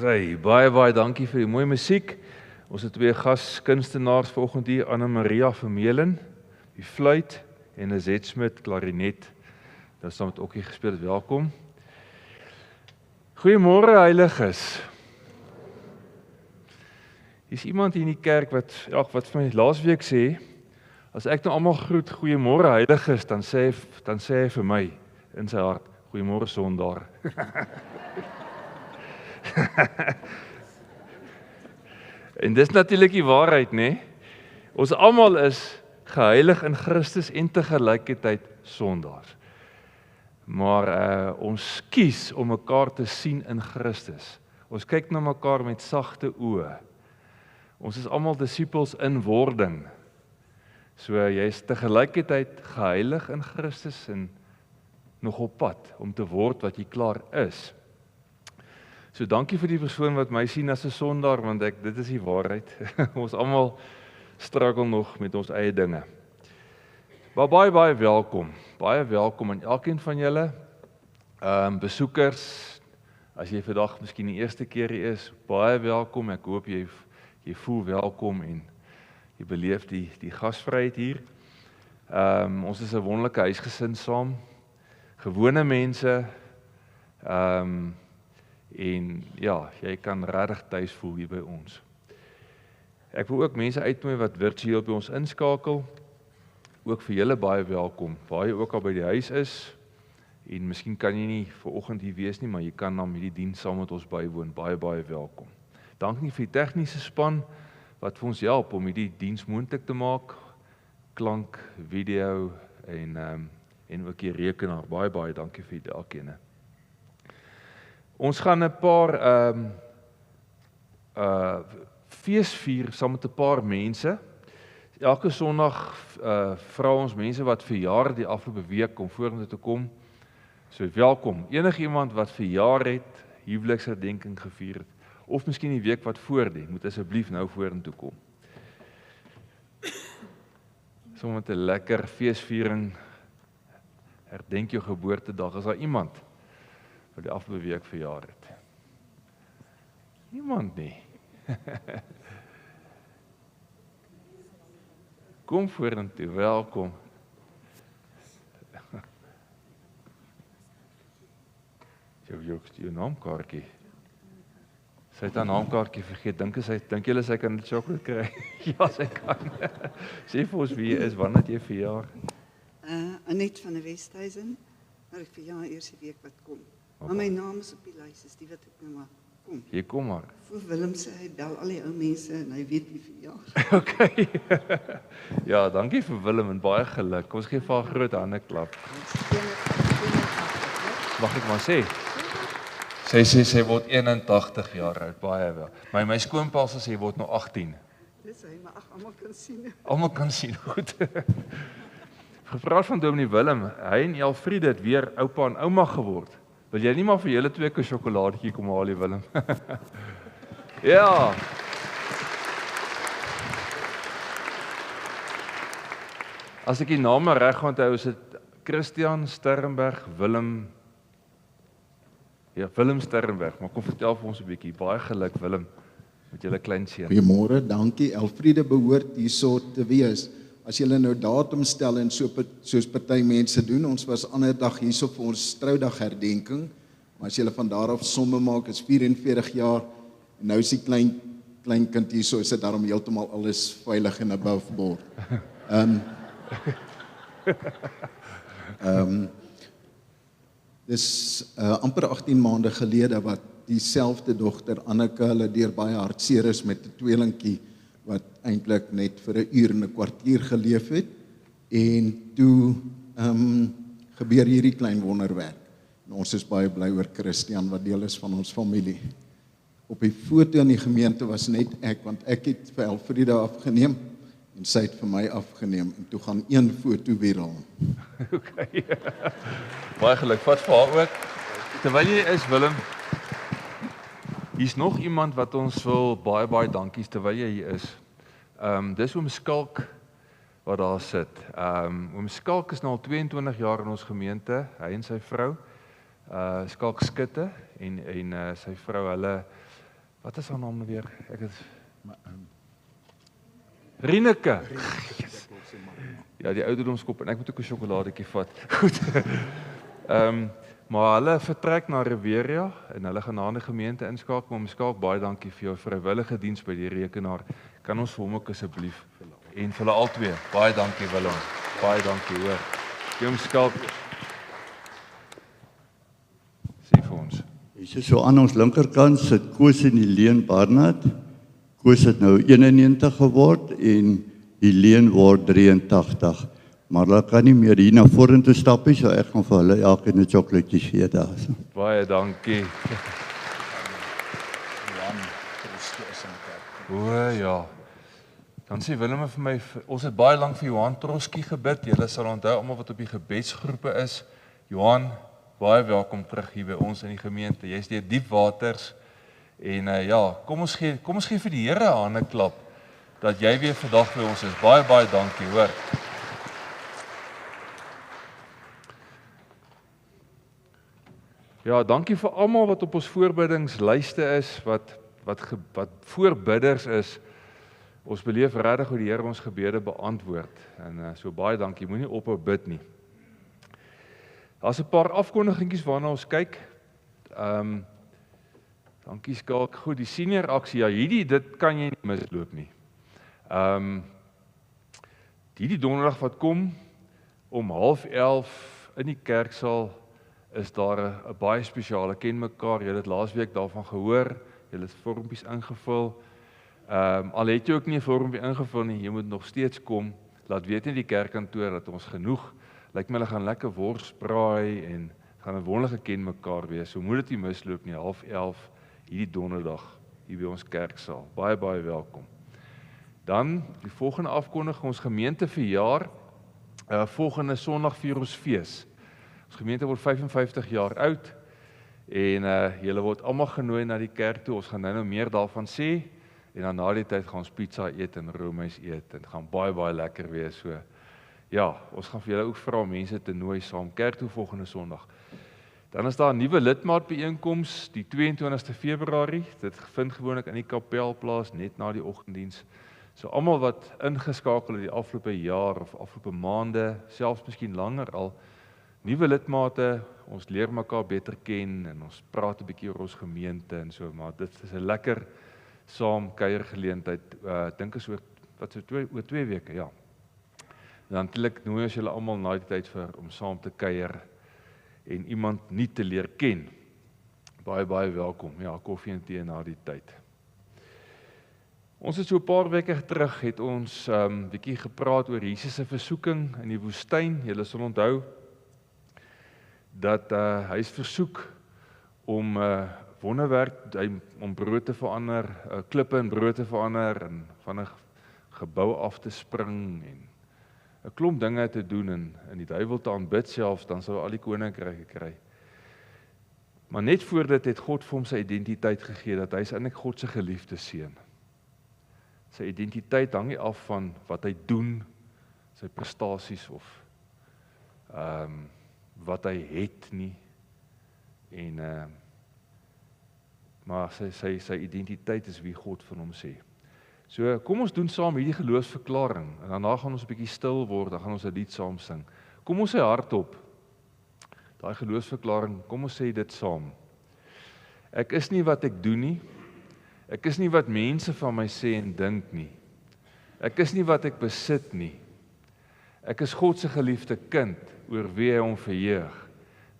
Hey, baie dankie vir die mooi musiek. Ons het twee gaskunstenaars vanoggend hier, Anna Maria Vermeulen, die fluit, en Azet Smit, klarinet. Dat saam met Okkie gespeel het, welkom. Goeiemôre heiliges. Hier is iemand hier in die kerk wat vir my laasweek sê, as ek nou almal groet, goeiemôre heiliges, dan sê hy vir my in sy hart, goeiemôre sondaar. En dis natuurlik die waarheid, né? Ons almal is geheilig in Christus en tegelykertyd sondaars. Maar ons kies om mekaar te sien in Christus. Ons kyk na mekaar met sagte oë. Ons is almal disippels in wording. So jy is tegelykertyd geheilig in Christus en nog op pad om te word wat jy klaar is. So dankie vir die persoon wat my sien as 'n sondaar, want dit is die waarheid. Ons almal struggle nog met ons eie dinge. Maar baie welkom. Baie welkom aan elkeen van julle. Besoekers, as jy vandag miskien die eerste keer hier is, baie welkom. Ek hoop jy voel welkom en jy beleef die gasvryheid hier. Ons is 'n wonderlike huisgesin saam. Gewone mense. En ja, jy kan regtig tuis voel hier by ons. Ek wil ook mense uitnooi wat virtueel by ons inskakel. Ook vir julle baie welkom, waar jy ook al by die huis is. En miskien kan jy nie vanoggend hier wees nie, maar jy kan dan hierdie diens saam met ons bywoon. Baie welkom. Dankie vir die tegniese span wat vir ons help om hierdie diens moontlik te maak. Klank, video en ook die rekenaar. Baie dankie vir elkeen. Ons gaan 'n paar fees vier saam met 'n paar mense. Elke Sondag vra ons mense wat verjaar die afgelope week om vorentoe te kom. So welkom. Enigiemand wat verjaar het, huweliksherdenking gevier het, of miskien die week wat voor die, moet asseblief nou vorentoe kom. Sommer met 'n lekker feesviering, herdenk jou geboortedag. Is daar iemand wat die afgelope week verjaar het? Niemand nie. Kom vorentoe, welkom. Jou naamkaartjie. Sy het haar naamkaartjie vergeet. Dink julle sy kan 'n sjokolade kry? Ja, sy kan. Sê vir ons wie jy is, wanneer het jy verjaar? Annette van der Westhuizen, maar ek verjaar eers die week wat kom. Maar my naam is op die lys, is die wat ek nou maar kom. Jy kom maar. Voor Willem sê hy bel al die ou mense en hy weet wie verjaar. Okay. Ja, dankie vir Willem en baie geluk. Ons gee vir haar groot hande klap. Mag ek maar sê? Sy word 81 jaar oud, baie wel. My skoonpa sê sy word nou 18. Dis hy, maar almal kan sien. Almal kan sien, goed. Gepraat van Dominee Willem, hy en Elfriede het weer oupa en ouma geword. Wil jy nie maar vir julle twee 'n sjokoladetjie kom haal, Willem? Ja. As ek die name reg onthou, is dit Christian Sterrenberg, Willem Sterrenberg, maar kom vertel vir ons 'n bietjie. Baie geluk Willem met julle kleinseun. Goeiemôre, dankie. Elfriede behoort hierso te wees. As julle nou datum stel en soos party mense doen, ons was ander dag hierso vir ons troudag herdenking, maar as julle van daar af somme maak, is 44 jaar, en nou is die klein kind hierso, is dit daarom heeltemal alles veilig en above board. Dis amper 18 maande gelede wat dieselfde dogter Anneke, hulle deur baie hartseer is met 'n tweelingkie wat eintlik net vir 1 uur en 'n kwartier geleef het, en toe gebeur hierdie klein wonderwerk. En ons is baie bly oor Christian wat deel is van ons familie. Op die foto in die gemeente was net ek, want ek het vir Elfriede afgeneem en sy het vir my afgeneem, en toe gaan 1 foto viral. Okay. Baie geluk, vat vir haar ook. Terwyl jy is, Willem, hier's nog iemand wat ons wil baie dankies terwyl jy hier is. Dis oom Skalk wat daar sit. Oom Skalk is nou al 22 jaar in ons gemeente, hy en sy vrou, Skalk Skutte en sy vrou, hulle Wat is haar naam nou weer? Ek het Rineke. Yes. Ja, die ouderdomskop en ek moet ook 'n sjokoladetjie vat. Goed. Maar hulle vertrek na Riveria en hulle gaan na 'n gemeente inskakel. Maar Skaak, baie dankie vir jou vrywillige diens by die rekenaar. Kan ons vir hom ook asseblief en vir hulle albei. Baie dankie Willem. Baie dankie hoor. Kim Skaak. Sê vir ons. Hier is so aan ons linkerkant sit Koos en Helene Barnard. Koos het nou 91 geword en Helene word 83. Maar hulle kan nie meer hier na vorentoe stap nie, so ek gaan vir hulle elkeen 'n chocolaatjie gee daar. Baie dankie. Johan Troske is in kerk. O ja. Dan sê Willem vir my, ons het baie lank vir Johan Troski gebid. Julle sal onthou almal wat op die gebedsgroepe is. Johan, baie welkom terug hier by ons in die gemeente. Jy's deur diep waters en ja, kom ons gee vir die Here 'n hande klap dat jy weer vandag by ons is. Baie dankie, hoor. Ja, dankie vir almal wat op ons voorbiddingslyste is, wat voorbidders is. Ons beleef regtig hoe die Here ons gebede beantwoord. En so baie dankie, moenie ophou bid nie. Daar's 'n paar afkondigingetjies waarna ons kyk. Dankie Skaak. Goed, die senior aksie, ja, dit kan jy nie misloop nie. Hierdie donderdag wat kom, om 10:30 in die kerksaal, is daar 'n baie spesiale ken mekaar. Julle het laasweek daarvan gehoor, julle het vormpies ingevul. Al het jy ook nie 'n vormpie ingevul nie, jy moet nog steeds kom. Laat weet in die kerkkantoor dat ons genoeg. Lyk my hulle gaan lekker wors braai en gaan 'n wonderlike ken mekaar wees. So moet dit nie misloop nie, 10:30 hierdie donderdag hier by ons kerksaal. Baie welkom. Dan die volgende afkondiging, ons gemeente verjaar. Volgende Sondag vier ons fees. Ons gemeente word 55 jaar oud en julle word almal genooi na die kerk toe. Ons gaan nou meer daarvan sê en dan na die tyd gaan ons pizza eet en roomys eet en gaan baie lekker wees. So ja, ons gaan vir julle ook vra om mense te nooi saam kerk toe volgende Sondag. Dan is daar 'n nuwe lidmaatbyeenkoms die 22ste Februarie. Dit vind gewoonlik in die kapel plaas net na die oggenddiens. So almal wat ingeskakel het die afgelope jaar of afgelope maande, selfs miskien langer al, nuwe lidmate, ons leer mekaar beter ken en ons praat 'n bietjie oor ons gemeente en so, maar dit is 'n lekker saam kuiergeleentheid. Dink is oor 2 weke, ja. Dan natuurlik nooi ons julle almal na die tyd vir om saam te kuier en iemand nie te leer ken. Baie welkom. Ja, koffie en tee na die tyd. Ons het so 'n paar weke terug het ons bietjie gepraat oor Jesus se versoeking in die woestyn. Julle sal onthou dat hy is versoek om wonderwerk, om brood te verander, klippe in brood te verander en van 'n gebou af te spring en 'n klomp dinge te doen en die duiwel te aanbid selfs, dan sou al die koninkryke kry. Maar net voor dit het God vir hom sy identiteit gegee, dat hy is eintlik God se geliefde seun. Sy identiteit hang nie af van wat hy doen, sy prestasies of wat hy het nie. En maar sy identiteit is wie God van hom sê. So kom ons doen saam hierdie geloofsverklaring en daarna gaan ons 'n bietjie stil word, dan gaan ons 'n lied saam sing. Kom ons sê hardop daai geloofsverklaring, kom ons sê dit saam. Ek is nie wat ek doen nie. Ek is nie wat mense van my sê en dink nie. Ek is nie wat ek besit nie. Ek is God se geliefde kind oor wie hy hom verheug.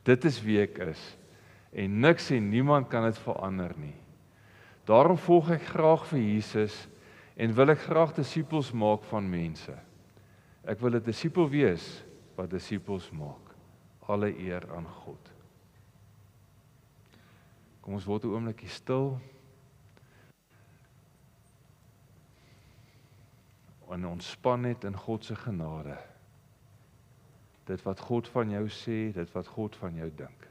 Dit is wie ek is en niks en niemand kan dit verander nie. Daarom volg ek graag vir Jesus en wil ek graag disippels maak van mense. Ek wil 'n disipel wees wat disippels maak. Alle eer aan God. Kom ons word 'n oombliekie stil. En ontspan net in God se genade. Dit wat God van jou sê, dit wat God van jou dink.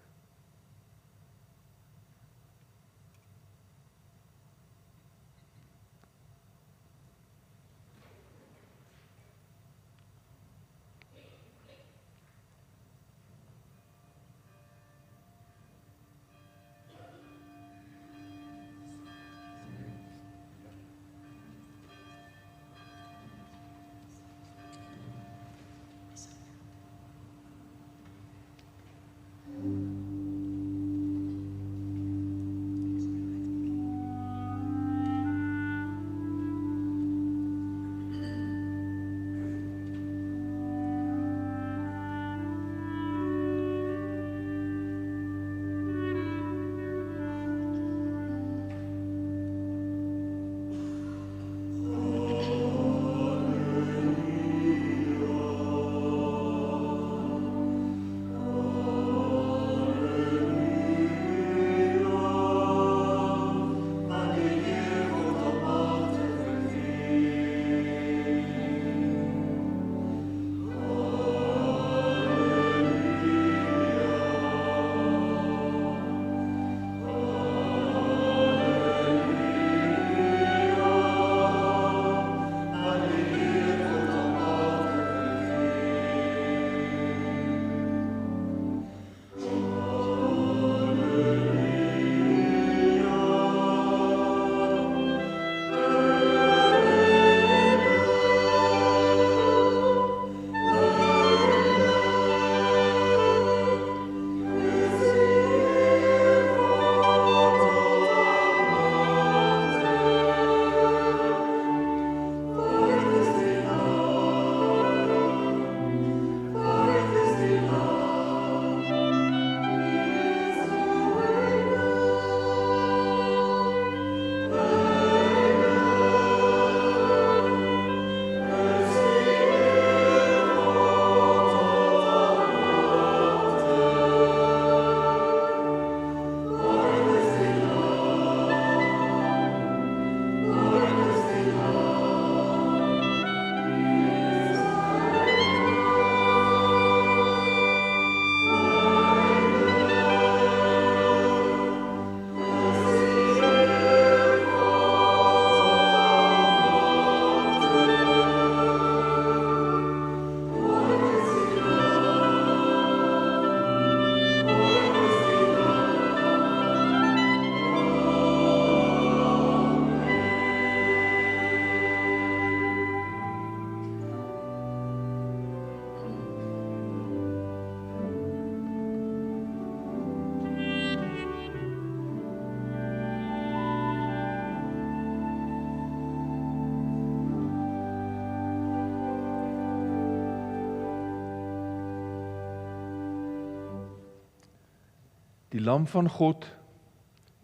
Die Lam van God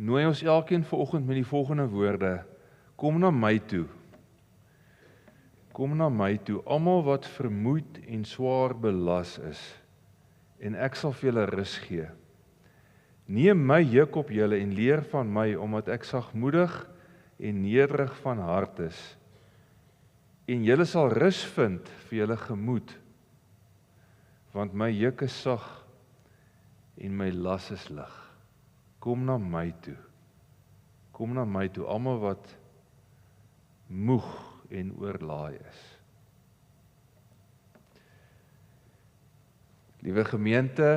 nooi ons elkeen vanoggend met die volgende woorde: kom na my toe. Kom na my toe, almal wat vermoeid en swaar belas is, en ek sal vir julle rus gee. Neem my juk op julle en leer van my, omdat ek sagmoedig en nederig van hart is, en julle sal rus vind vir julle gemoed, want my juk is sag en my las is lig. Kom na my toe. Kom na my toe, almal wat moeg en oorlaai is. Liewe gemeente,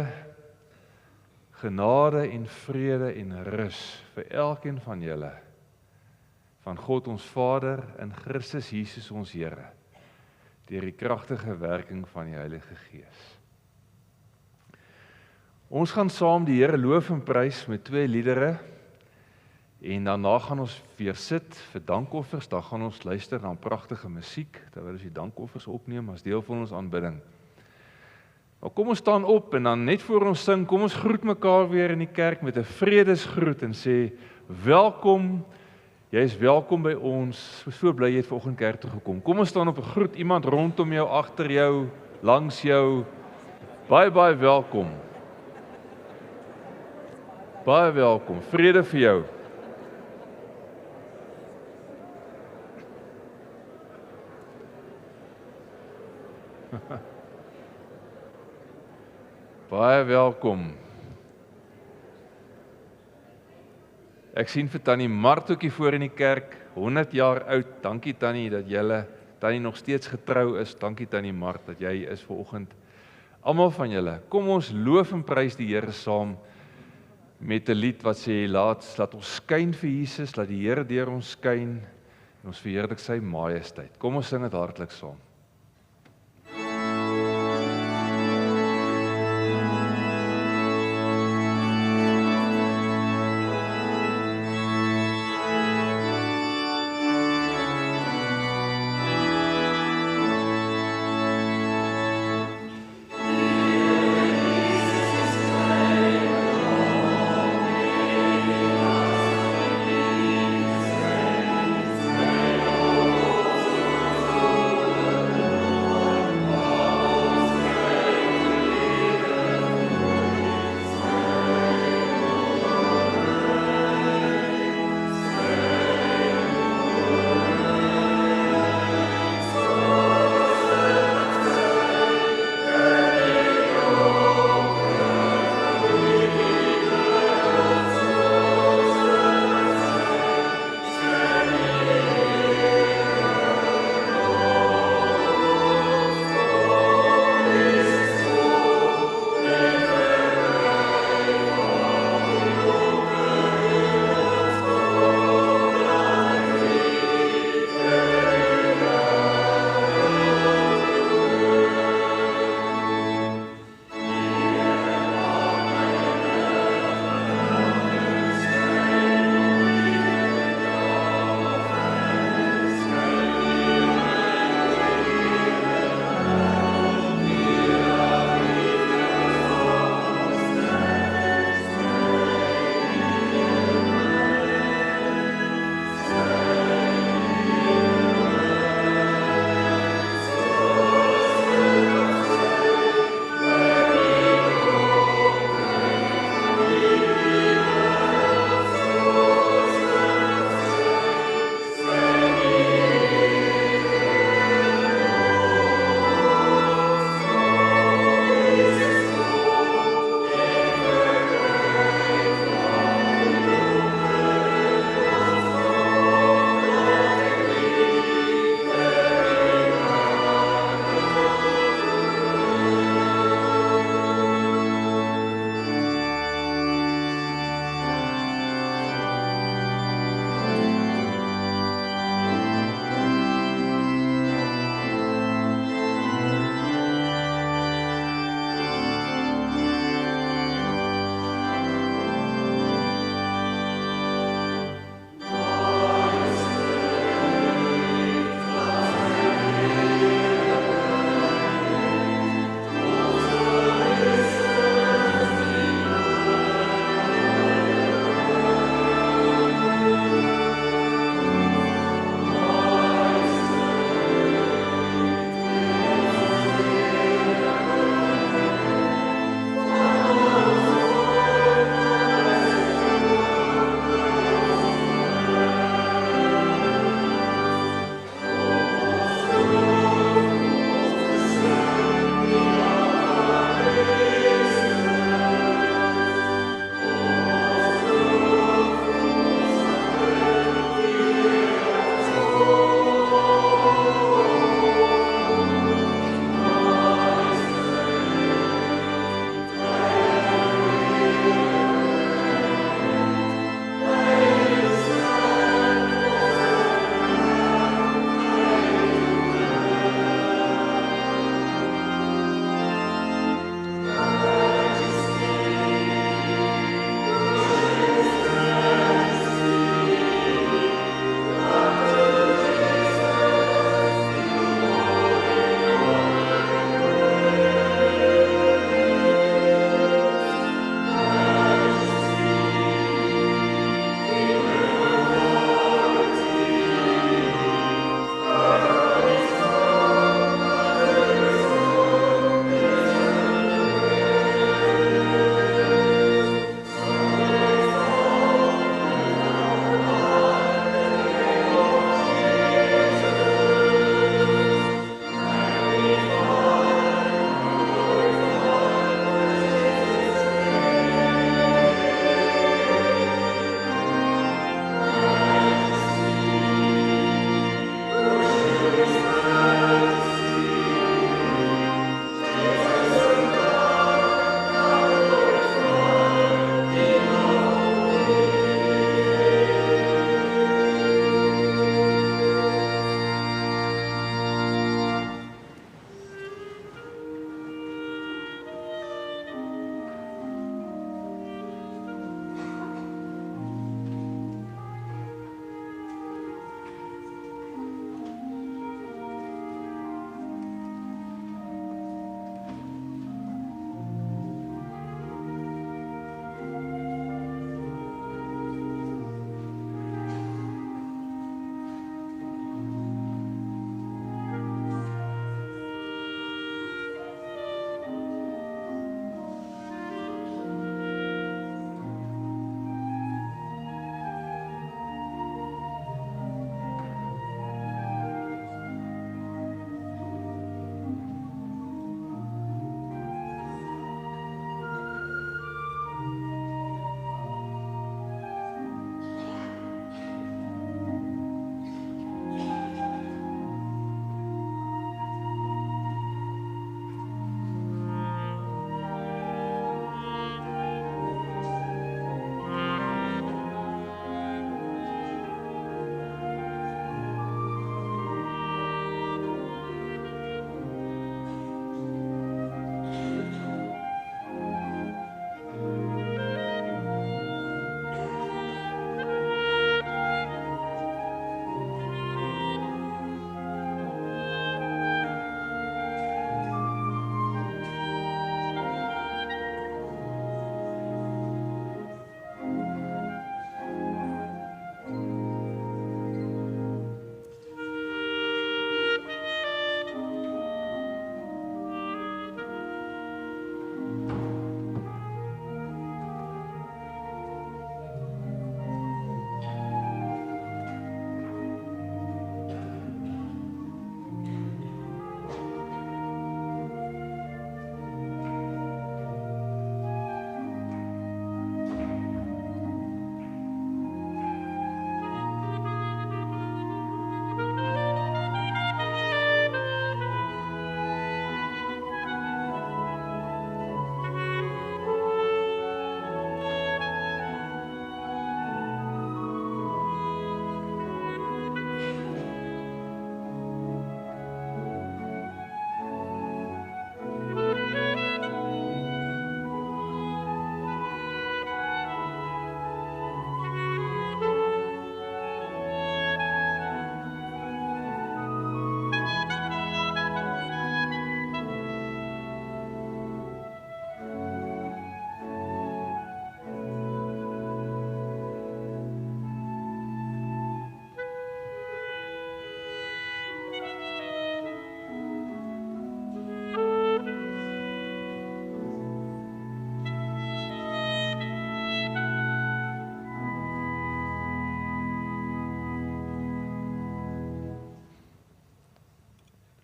genade en vrede en rus vir elkeen van julle, van God ons Vader en Christus Jesus ons Here, deur die kragtige werking van die Heilige Gees. Ons gaan saam die Here loof en prys met 2 liedere, en daarna gaan ons weer sit vir dankoffers. Dan gaan ons luister na pragtige musiek, terwyl ons die dankoffers opneem as deel van ons aanbidding. Maar kom ons staan op en dan net voor ons sing, kom ons groet mekaar weer in die kerk met 'n vredesgroet en sê, welkom, jy is welkom by ons, so bly jy het vanoggend kerk toe gekom. Kom ons staan op 'n groet, iemand rondom jou, agter jou, langs jou, baie welkom. Baie welkom, vrede vir jou. Baie welkom. Ek sien vir Tannie Martoetjie voor in die kerk, 100 jaar oud. Dankie Tannie dat julle, Tannie nog steeds getrou is. Dankie Tannie Mart dat jy is vanoggend. Almal van julle, kom ons loof en prys die Here saam met 'n lied wat sê, laat ons skyn vir Jesus, laat die Here deur ons skyn en ons verheerlik sy majesteit. Kom ons sing dit hartlik saam.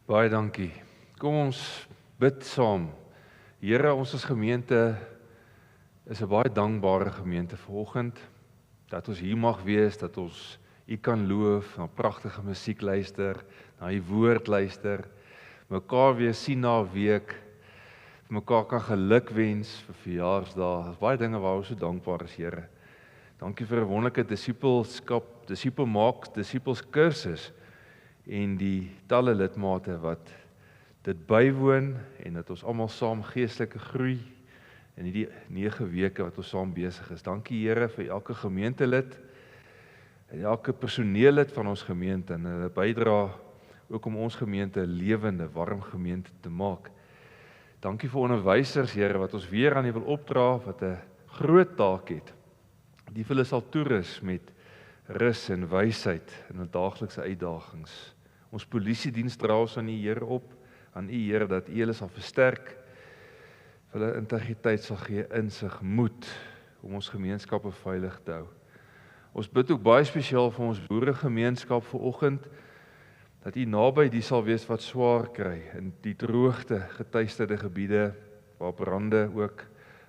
Baie dankie. Kom ons bid saam. Here, ons as gemeente is 'n baie dankbare gemeente vanoggend, dat ons hier mag wees, dat ons U kan loof, na pragtige musiek luister, na U woord luister, mekaar weer sien na 'n week, vir mekaar kan geluk wens vir verjaarsdae. Daar's baie dinge waar ons so dankbaar is, Here. Dankie vir 'n wonderlike disipels kursus en die talle lidmate wat dit bywoon en dat ons almal saam geestelike groei in hierdie 9 weke wat ons saam besig is. Dankie Here vir elke gemeentelid en elke personeellid van ons gemeente en hulle bydra ook om ons gemeente 'n lewende, warm gemeente te maak. Dankie vir onderwysers, Here, wat ons weer aan U wil opdra, wat 'n groot taak het. Die vir hulle sal toerus met rus en wysheid in hul daaglikse uitdagings. Ons polisiediens dra ons aan U Here op, aan U Here, dat U hulle sal versterk, vir hulle integriteit sal gee, insig, moed, om ons gemeenskappe veilig te hou. Ons bid ook baie spesiaal vir ons boeregemeenskap vanoggend, dat U naby die sal wees wat swaar kry, in die droogte getuisterde gebiede, waar brande ook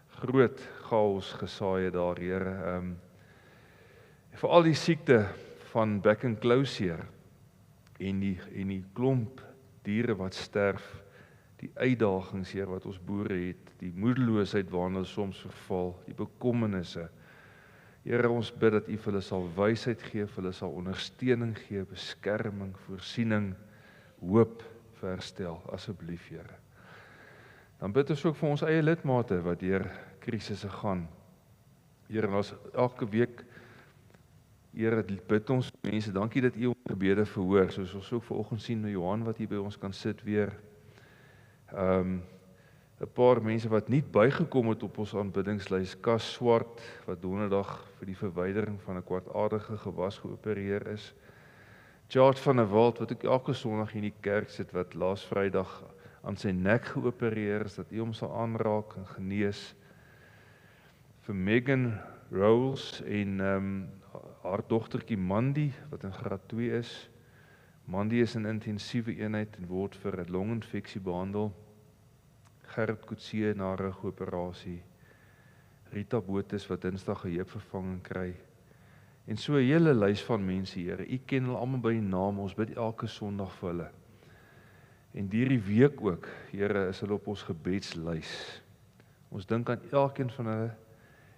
groot chaos gesaai het daar, Here. Vir al die siekte van back and closure, en die klomp diere wat sterf, die uitdagings, Here, wat ons boere het, die moedeloosheid waarna hulle soms verval, die bekommernisse. Here, ons bid dat U vir hulle sal wysheid gee, vir hulle sal ondersteuning gee, beskerming, voorsiening, hoop verstel, asseblief, Here. Dan bid ons ook vir ons eie lidmate wat deur krisisse gaan. Here, en ons elke week, Here, bid ons mense, dankie dat U ons gebede verhoor, soos ons ook vanoggend sien met Johan wat hier by ons kan sit weer. 'n Paar mense wat nie bygekom het op ons aanbiddingslys, Kas Swart, wat donderdag vir die verwydering van 'n kwartaardige gewas geopereer is. George van der Walt, wat ook elke Sondag in die kerk sit, wat laas Vrydag aan sy nek geopereer is, dat U hom sal aanraak en genees. Vir Megan Rowles en haar dogtertjie Mandy, wat in graad 2 is. Mandy is in intensiewe eenheid en word vir 'n longinfeksie behandel. Gerrit Coetzee na 'n rugoperasie. Rita Botes wat Dinsdag 'n heupvervanging kry. En so 'n hele lys van mense, Here. U ken hulle almal by naam, ons bid elke Sondag vir hulle. En hierdie week ook, Here, is hulle op ons gebedslys. Ons dink aan elkeen van hulle.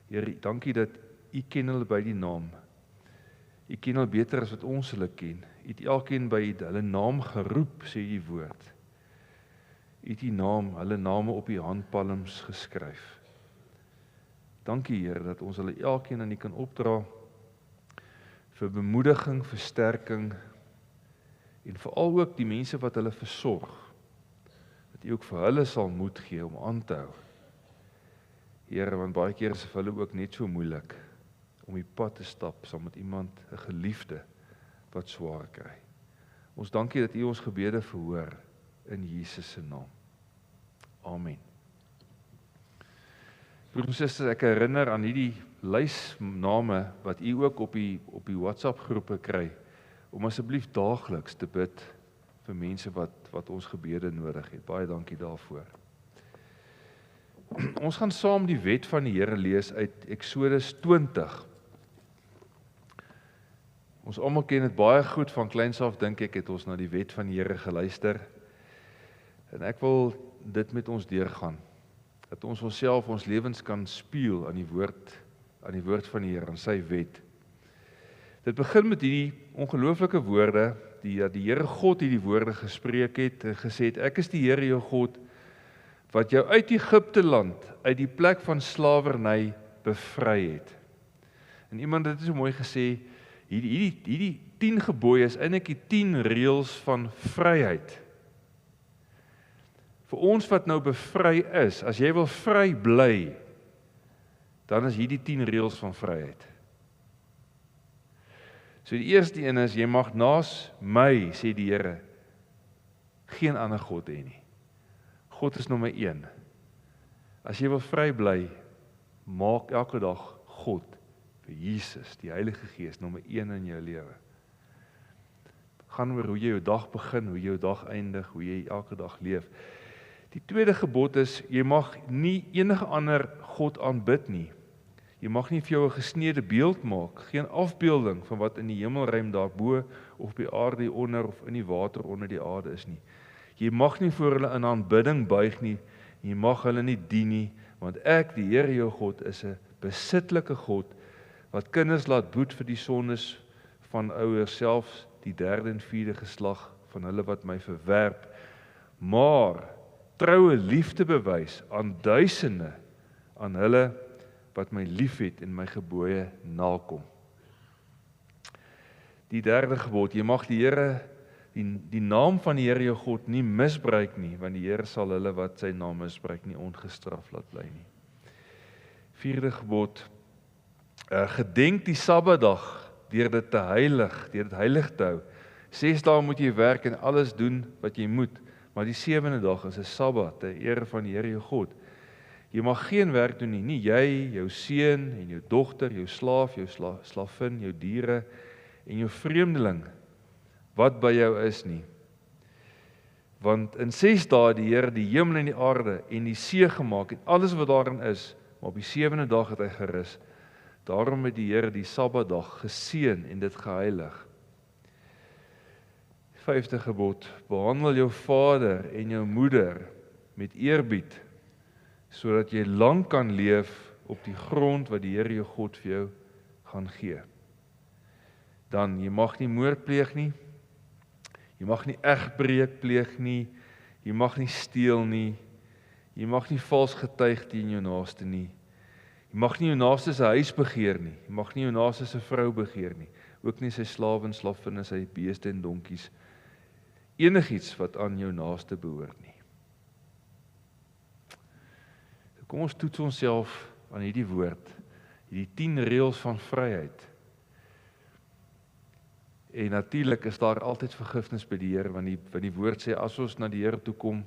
Here, dankie dat U ken hulle by die naam. U ken hulle beter as wat ons hulle ken. U het elkeen by hulle naam geroep, sê U woord. U het hulle name op U handpalms geskryf. Dankie, Here, dat ons hulle elkeen aan U kan opdra vir bemoediging, versterking en veral ook die mense wat hulle versorg. Dat U ook vir hulle sal moed gee om aan te hou. Here, want baie keer is vir hulle ook net so moeilik om die pad te stap saam met iemand, 'n geliefde wat swaar kry. Ons dankie dat U ons gebede verhoor in Jesus se naam. Amen. Broers en susters, ek herinner aan hierdie lys name wat U ook op die WhatsApp groepe kry, om asseblief daagliks te bid vir mense wat ons gebede nodig het. Baie dankie daarvoor. Ons gaan saam die wet van die Here lees uit Eksodus 20. Ons almal ken dit baie goed, van kleins af dink ek het ons na die wet van die Here geluister. En ek wil dit met ons deurgaan, dat ons onsself, ons lewens kan spieël aan die woord van die Here, aan sy wet. Dit begin met hierdie ongelooflike woorde, dat die Here God hierdie woorde gespreek het en gesê het, ek is die Here jou God, wat jou uit Egipte land, uit die plek van slawerny bevry het. En iemand het so mooi gesê, hierdie 10 gebooie is eintlik die 10 reëls van vryheid. Vir ons wat nou bevry is, as jy wil vry bly, dan is hierdie 10 reëls van vryheid. So die eerste een is, jy mag naas my, sê die Here, geen ander God hê nie. God is nommer 1. As jy wil vry bly, maak elke dag God, vir Jesus, die Heilige Gees, nommer 1 in jou lewe. Gaan oor hoe jy jou dag begin, hoe jy jou dag eindig, hoe jy elke dag leef. Die tweede gebod is, jy mag nie enige ander God aanbid nie. Jy mag nie vir jou 'n gesneede beeld maak, geen afbeelding van wat in die hemelruim daarbo, of op die aarde onder, of in die water onder die aarde is nie. Jy mag nie voor hulle in aanbidding buig nie, en jy mag hulle nie dien nie, want ek, die Here jou God, is 'n besitlike God, wat kinders laat boet vir die sondes van ouers, selfs die 3de en 4de geslag van hulle wat my verwerp, maar troue liefde bewys aan duisende aan hulle wat my liefhet en my gebooie nakom. Die derde gebod, jy mag die Here, die naam van die Here jou God nie misbruik nie, want die Here sal hulle wat sy naam misbruik nie ongestraf laat bly nie. Vierde gebod, gedenk die Sabbatdag deur dit te heilig te hou. 6 dae moet jy werk en alles doen wat jy moet, maar die 7de dag is 'n Sabbat, ter ere van die Here jou God. Jy mag geen werk doen nie jy, jou seun en jou dogter, jou slaaf, jou slavin, jou diere en jou vreemdeling wat by jou is nie. Want in 6 dae het die Here die hemel en die aarde en die see gemaak en alles wat daarin is, maar op die 7de dag het hy gerus. Daarom het die Here die Sabbatdag geseën en dit geheilig. 5de gebod, behandel jou vader en jou moeder met eerbied, sodat jy lang kan leef op die grond wat die Here jou God vir jou gaan gee. Dan, jy mag nie moord pleeg nie, jy mag nie egbreek pleeg nie, jy mag nie steel nie, jy mag nie vals getuig teen jou naaste nie, jy mag nie jou naaste se huis begeer nie, jy mag nie jou naaste se vrou begeer nie, ook nie sy slawe en slavinne, sy beeste en donkies, enigiets wat aan jou naaste behoort nie. Kom ons toets onsself aan hierdie woord, hierdie 10 reëls van vryheid. En natuurlik is daar altyd vergifnis by die Here, want die woord sê, as ons na die Here toe kom,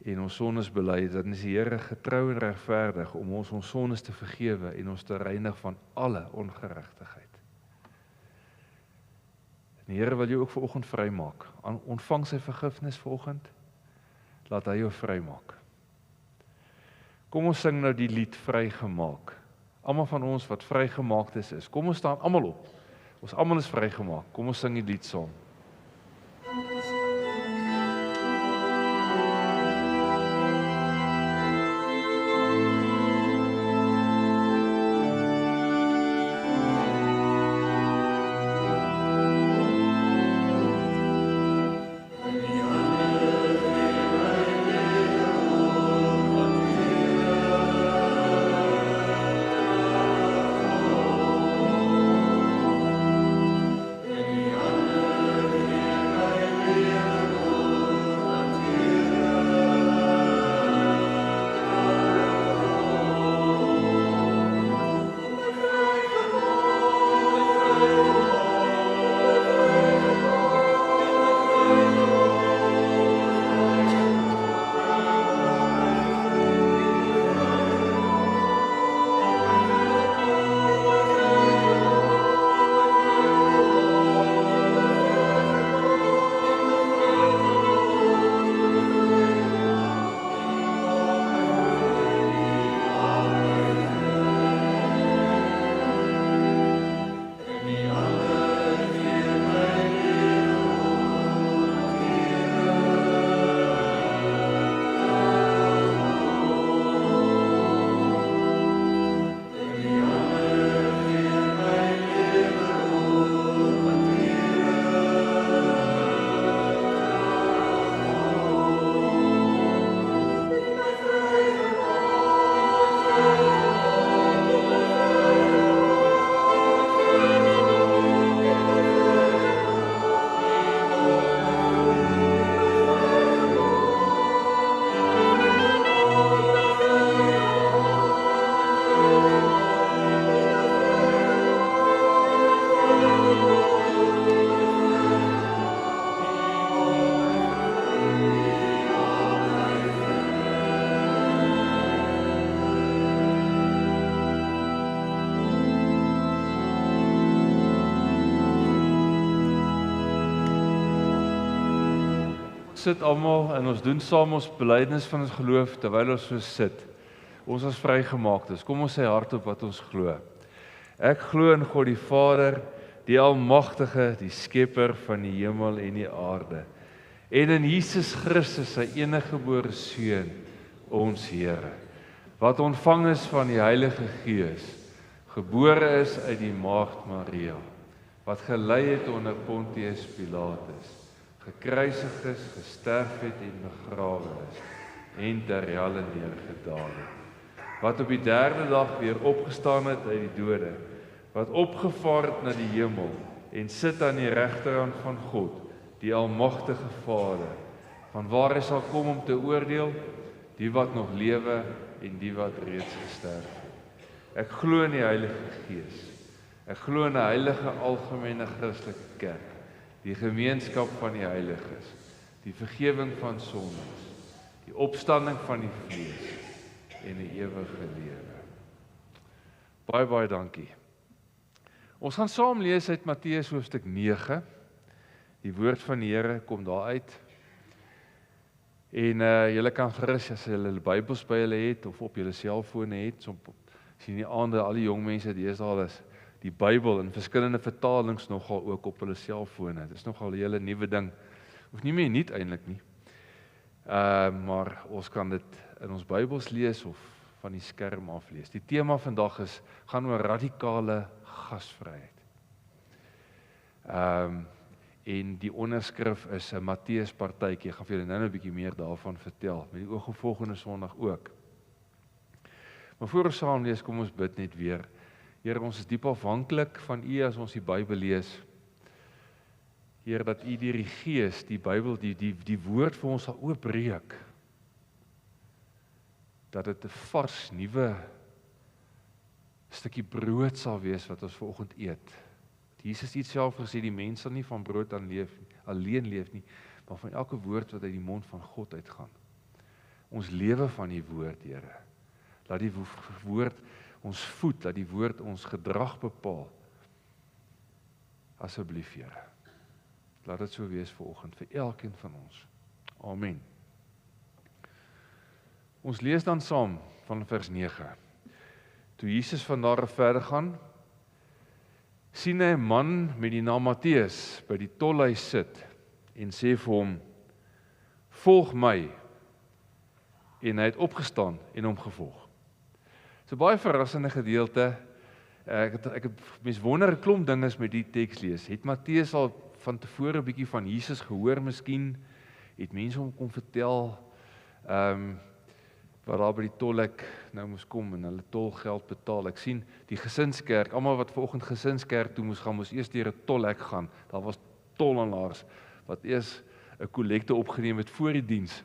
en ons sondes bely, dan is die Here getrou en regverdig, om ons sondes te vergewe, en ons te reinig van alle ongeregtigheid. En die Here wil jou ook vanoggend vrymaak. Ontvang sy vergifnis vanoggend, laat hy jou vrymaak. Kom ons sing nou die lied Vrygemaak. Almal van ons wat vrygemaak is, kom ons staan almal op. Ons almal is vrygemaak. Kom ons sing die lied saam. sit almal en ons doen saam ons belydenis van ons geloof terwyl ons so sit. Ons is vrygemaaktes. Kom ons sê hardop wat ons glo. Ek glo in God die Vader, die Almagtige, die Skepper van die hemel en die aarde. En in Jesus Christus, sy eniggebore Seun, ons Here, wat ontvang is van die Heilige Gees, gebore is uit die Maagd Maria, wat gelei het onder Pontius Pilatus, gekruisig is, gesterf het en begrawe is, en ter helle neergedaal het, wat op die derde dag weer opgestaan het uit die dode, wat opgevaar het na die hemel, en sit aan die regterhand van God, die Almagtige Vader, van waar hy sal kom om te oordeel, die wat nog lewe en die wat reeds gesterf het. Ek glo in die Heilige Gees. Ek glo in 'n heilige algemene Christelike kerk, die gemeenskap van die heiliges, die vergifnis van sondes, die opstanding van die vlees en die ewige lewe. Baie dankie. Ons gaan saam lees uit Matteus hoofstuk 9. Die woord van die Here kom daar uit. En julle kan gerus as julle Bybels by julle het of op julle selfone het, sien die aande al die jong mense deesdae is die Bybel in verskillende vertalings nogal ook op hulle selfone. Dit is nogal 'n hele nuwe ding. Hoef nie meer nuut eintlik nie. Maar ons kan dit in ons Bybels lees of van die skerm af lees. Die tema vandag gaan oor radikale gasvryheid. En die onderskrif is 'n Matteus partytjie. Ek gaan vir julle nou 'n bietjie meer daarvan vertel, met die oog op volgende Sondag ook. Maar voor ons saam lees, kom ons bid net weer. Here, ons is diep afhanklik van U as ons die Bybel lees. Here, dat U deur die Gees, die Bybel, die woord vir ons sal oopbreek. Dat dit 'n vars, nuwe stukkie brood sal wees wat ons vanoggend eet. Jesus het self gesê, die mens sal nie van brood alleen leef nie, maar van elke woord wat uit die mond van God uitgaan. Ons lewe van die woord, Here. Laat die woord ons voed, laat die woord ons gedrag bepaal. Asseblief, Here. Laat dit so wees vanoggend vir elkeen van ons. Amen. Ons lees dan saam van vers 9. Toe Jesus van daar af verder gaan, sien hy 'n man met die naam Matteus by die tolhuis sit en sê vir hom, volg my. En hy het opgestaan en hom gevolg. So baie verrassende gedeelte. Ek het mens wonder 'n klomp dinge met die teks lees. Het Matteus al van tevore 'n bietjie van Jesus gehoor miskien? Het mense hom kom vertel wat daar by die tolhek nou moes kom en hulle tolgeld betaal. Ek sien die gesinskerk, almal wat vanoggend gesinskerk toe moes eers deur 'n tolhek gaan. Daar was tollenaars wat eers 'n kollekte opgeneem het voor die diens.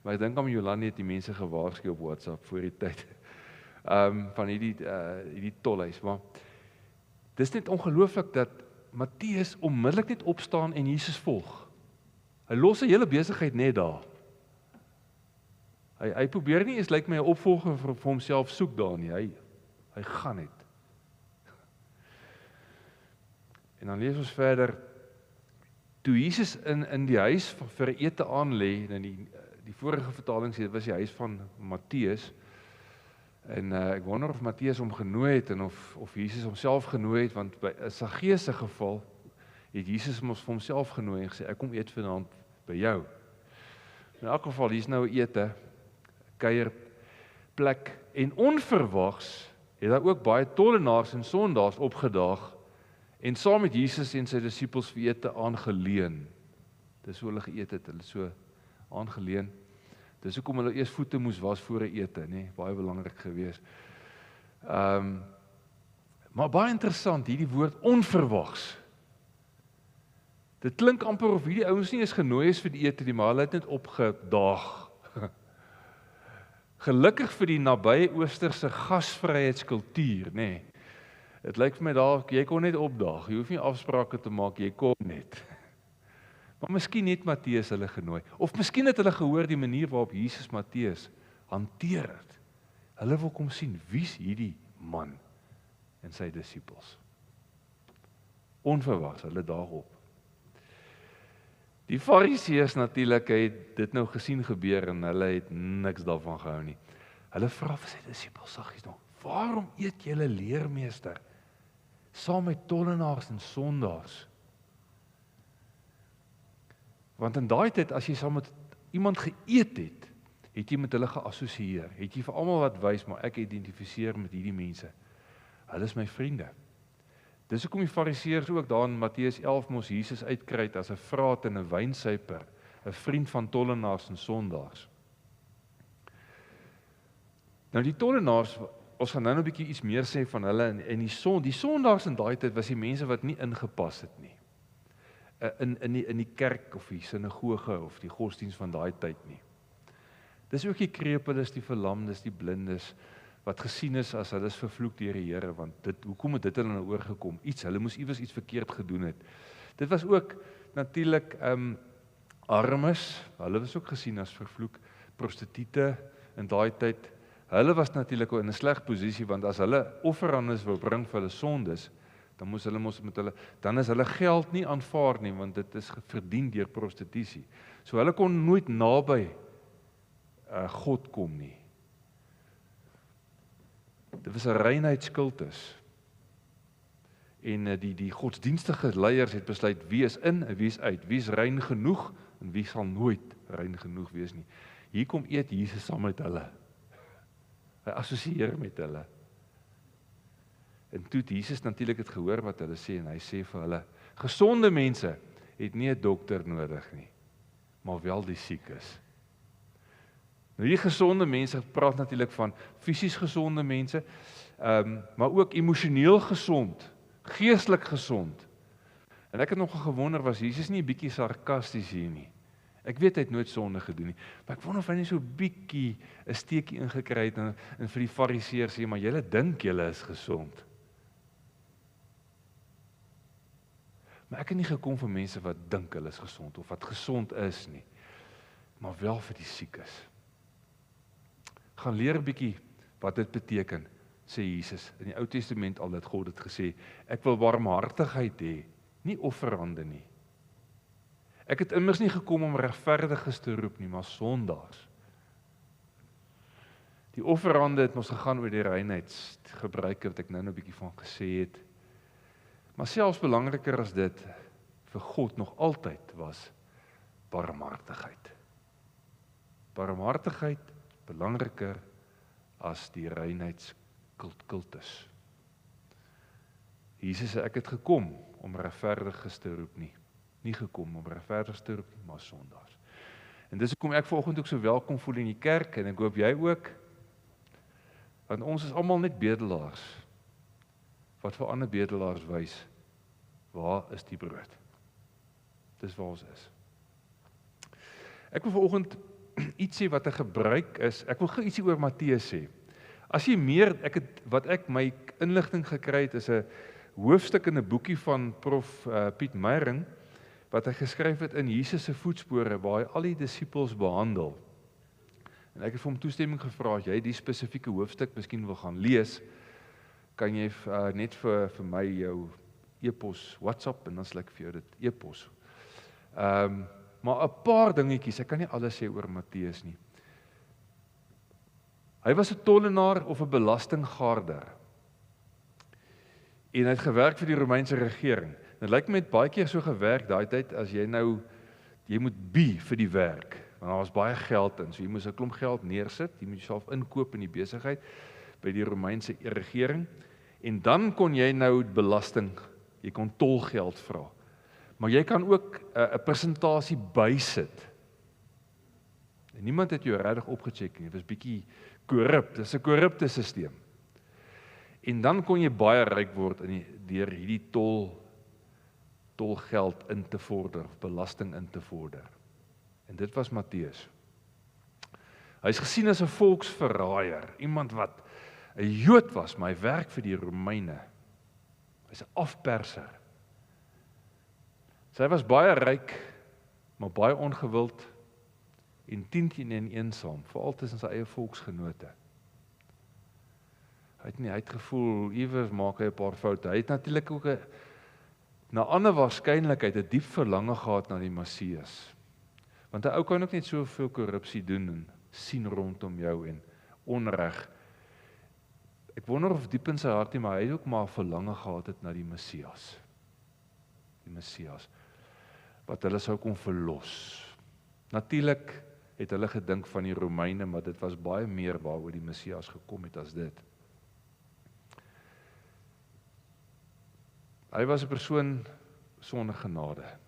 Maar ek dink aan Jolande het die mense gewaarsku op WhatsApp voor die tyd. Van hierdie tolhuis. Maar dis net ongelooflik dat Matteus onmiddellik net opstaan en Jesus volg. Hy los sy hele besigheid net daar. Hy probeer nie eens lyk my 'n opvolger vir homself soek daar nie. Hy gaan net. En dan lees ons verder. Toe Jesus in die huis vir 'n ete aanlê, in die vorige vertaling sê dit was die huis van Matteus. En ek wonder of Matteus hom genooi het en of Jesus homself genooi het, want by Saggeus se geval het Jesus hom vir homself genooi en gesê ek kom eet vanaand by jou. In elk geval hier's nou 'n ete, kuierplek en onverwags het daar ook baie tollenaars en sondaars opgedaag en saam met Jesus en sy disippels vir ete aangeleen. Dis hoe hulle geëet het, hulle so aangeleen. Dis hoekom hulle eers voete moes was voor 'n ete, nê, baie belangrik gewees. Maar baie interessant, hierdie woord onverwags. Dit klink amper of hierdie ouens nie eens genooi is vir die ete nie, maar hulle het net opgedaag. Gelukkig vir die nabye Oosterse gasvryheidskultuur, nê. Dit lyk vir my daar, jy kon net opdaag, jy hoef nie afsprake te maak, jy kom net. Maar miskien het Matteus hulle genooi, of miskien het hulle gehoor die manier waarop Jesus Matteus hanteer het. Hulle wil kom sien, wie's hierdie man en sy disippels. Onverwags, hulle daarop. Die Fariseërs natuurlik het dit nou gesien gebeur en hulle het niks daarvan gehou nie. Hulle vra vir sy disippels saggies nog: "Waarom eet julle leermeester saam met tollenaars en sondaars?" Want in daai tyd as jy saam met iemand geëet het jy met hulle geassosieer. Het jy vir almal wat wys, maar ek identifiseer met hierdie mense. Hulle is my vriende. Dis hoekom die Fariseërs ook daar in Matteus 11 mos Jesus uitkry het as 'n vraat en 'n wynsuiper, 'n vriend van tollenaars en sondaars. Nou die tollenaars, ons gaan nou 'n bietjie iets meer sê van hulle en die sondaars in daai tyd was die mense wat nie ingepas het nie. In die kerk of die sinagoge of die godsdiens van daai tyd nie. Dis ook die krepeles, die verlamdes, die blindes wat gesien is as hulle is vervloek deur die Here, want hoekom het dit hulle nou oorgekom? Hulle moes iewers iets verkeerd gedoen het. Dit was ook natuurlik armes, hulle was ook gesien as vervloek, prostituie in daai tyd. Hulle was natuurlik in 'n sleg posisie want as hulle offerandes wou bring vir hulle sondes, dan moes hulle met hulle, dan is hulle geld nie aanvaar nie, want dit is verdien deur prostitusie. So hulle kon nooit naby God kom nie. Dit was 'n reinheidskultus. En die godsdienstige leiers het besluit wie is in en wie is uit, wie is rein genoeg en wie sal nooit rein genoeg wees nie. Hier kom eet Jesus saam met hulle. Hy assosieer met hulle. En toe het Jesus natuurlik het gehoor wat hulle sê en hy sê vir hulle: gesonde mense het nie 'n dokter nodig nie, maar wel die siekes. Nou die gesonde mense praat natuurlik van fisies gesonde mense, maar ook emosioneel gesond, geestelik gesond. En ek het nog gewonder, was Jesus nie 'n bietjie sarkasties hier nie? Ek weet hy het nooit sonde gedoen nie, maar ek wonder of hy nie so 'n bietjie 'n steekie ingekry het en vir die Fariseërs sê, maar julle dink julle is gesond. Maar ek het nie gekom vir mense wat dink hulle is gesond of wat gesond is nie, maar wel vir die siekes. Gaan leer 'n bietjie wat dit beteken, sê Jesus in die Ou Testament al dat God het gesê, ek wil barmhartigheid hê, nie offerande nie. Ek het immers nie gekom om regverdiges te roep nie, maar sondaars. Die offerande het ons gegaan oor die reinheidsgebruike wat ek nou 'n bietjie van gesê het. Maar selfs belangriker as dit, vir God nog altyd was barmhartigheid. Barmhartigheid belangriker as die reinheidskultus. Jesus sê, ek het gekom om regverdiges te roep nie. Nie gekom om regverdiges te roep nie, maar sondaars. En dis hoekom ek vanoggend ook so welkom voel in die kerk, en ek hoop jy ook, want ons is almal net bedelaars, wat vir ander bedelaars wys, waar is die brood? Dis waar ons is. Ek wil vanoggend iets sê wat 'n gebruik is, ek wil gou ietsie oor Matteus sê. As jy meer, wat ek my inligting gekry het, is 'n hoofstuk in 'n boekie van Prof Piet Meyering, wat hy geskryf het in Jesus se voetspore, waar hy al die disippels behandel. En ek het vir hom toestemming gevra, as jy die spesifieke hoofstuk miskien wil gaan lees, kan jy net vir my jou e-pos, WhatsApp, en dan sal ek vir jou dit e-pos. Maar 'n paar dingetjies, ek kan nie alles sê oor Matteus nie. Hy was 'n tollenaar of 'n belastinggaarder. En hy het gewerk vir die Romeinse regering. Dit lyk my het baie keer so gewerk daai tyd, as jy moet bied vir die werk, want daar was baie geld in, so jy moes 'n klomp geld neersit, jy moet jouself inkoop in die besigheid, by die Romeinse regering, en dan kon jy nou belasting, jy kon tolgeld vra. Maar jy kan ook 'n persentasie bysit. En niemand het jou regtig opgecheck nie, dit was bietjie korrup, dit is 'n korrupte stelsel. En dan kon jy baie ryk word deur hierdie tolgeld in te vorder, of belasting in te vorder. En dit was Matteus. Hy is gesien as 'n volksverraaier, iemand wat 'n Jood was, maar hy werk vir die Romeine. Hy's 'n afperser. So hy was baie ryk, maar baie ongewild en 10 en eensaam, veral tussen sy eie volksgenote. Hy het gevoel, iewers maak hy 'n paar foute. Hy het natuurlik ook na ander waarskynlikheid 'n diep verlange gehad na die Messias. Want 'n ou kan ook net soveel korrupsie doen en sien rondom jou en onreg. Ek wonder of diep in sy hart nie, maar hy het ook maar verlange gehad het na die Messias. Die Messias, wat hulle sou kon verlos. Natuurlik het hulle gedink van die Romeine, maar dit was baie meer waaroor die Messias gekom het as dit. Hy was 'n persoon sonder genade.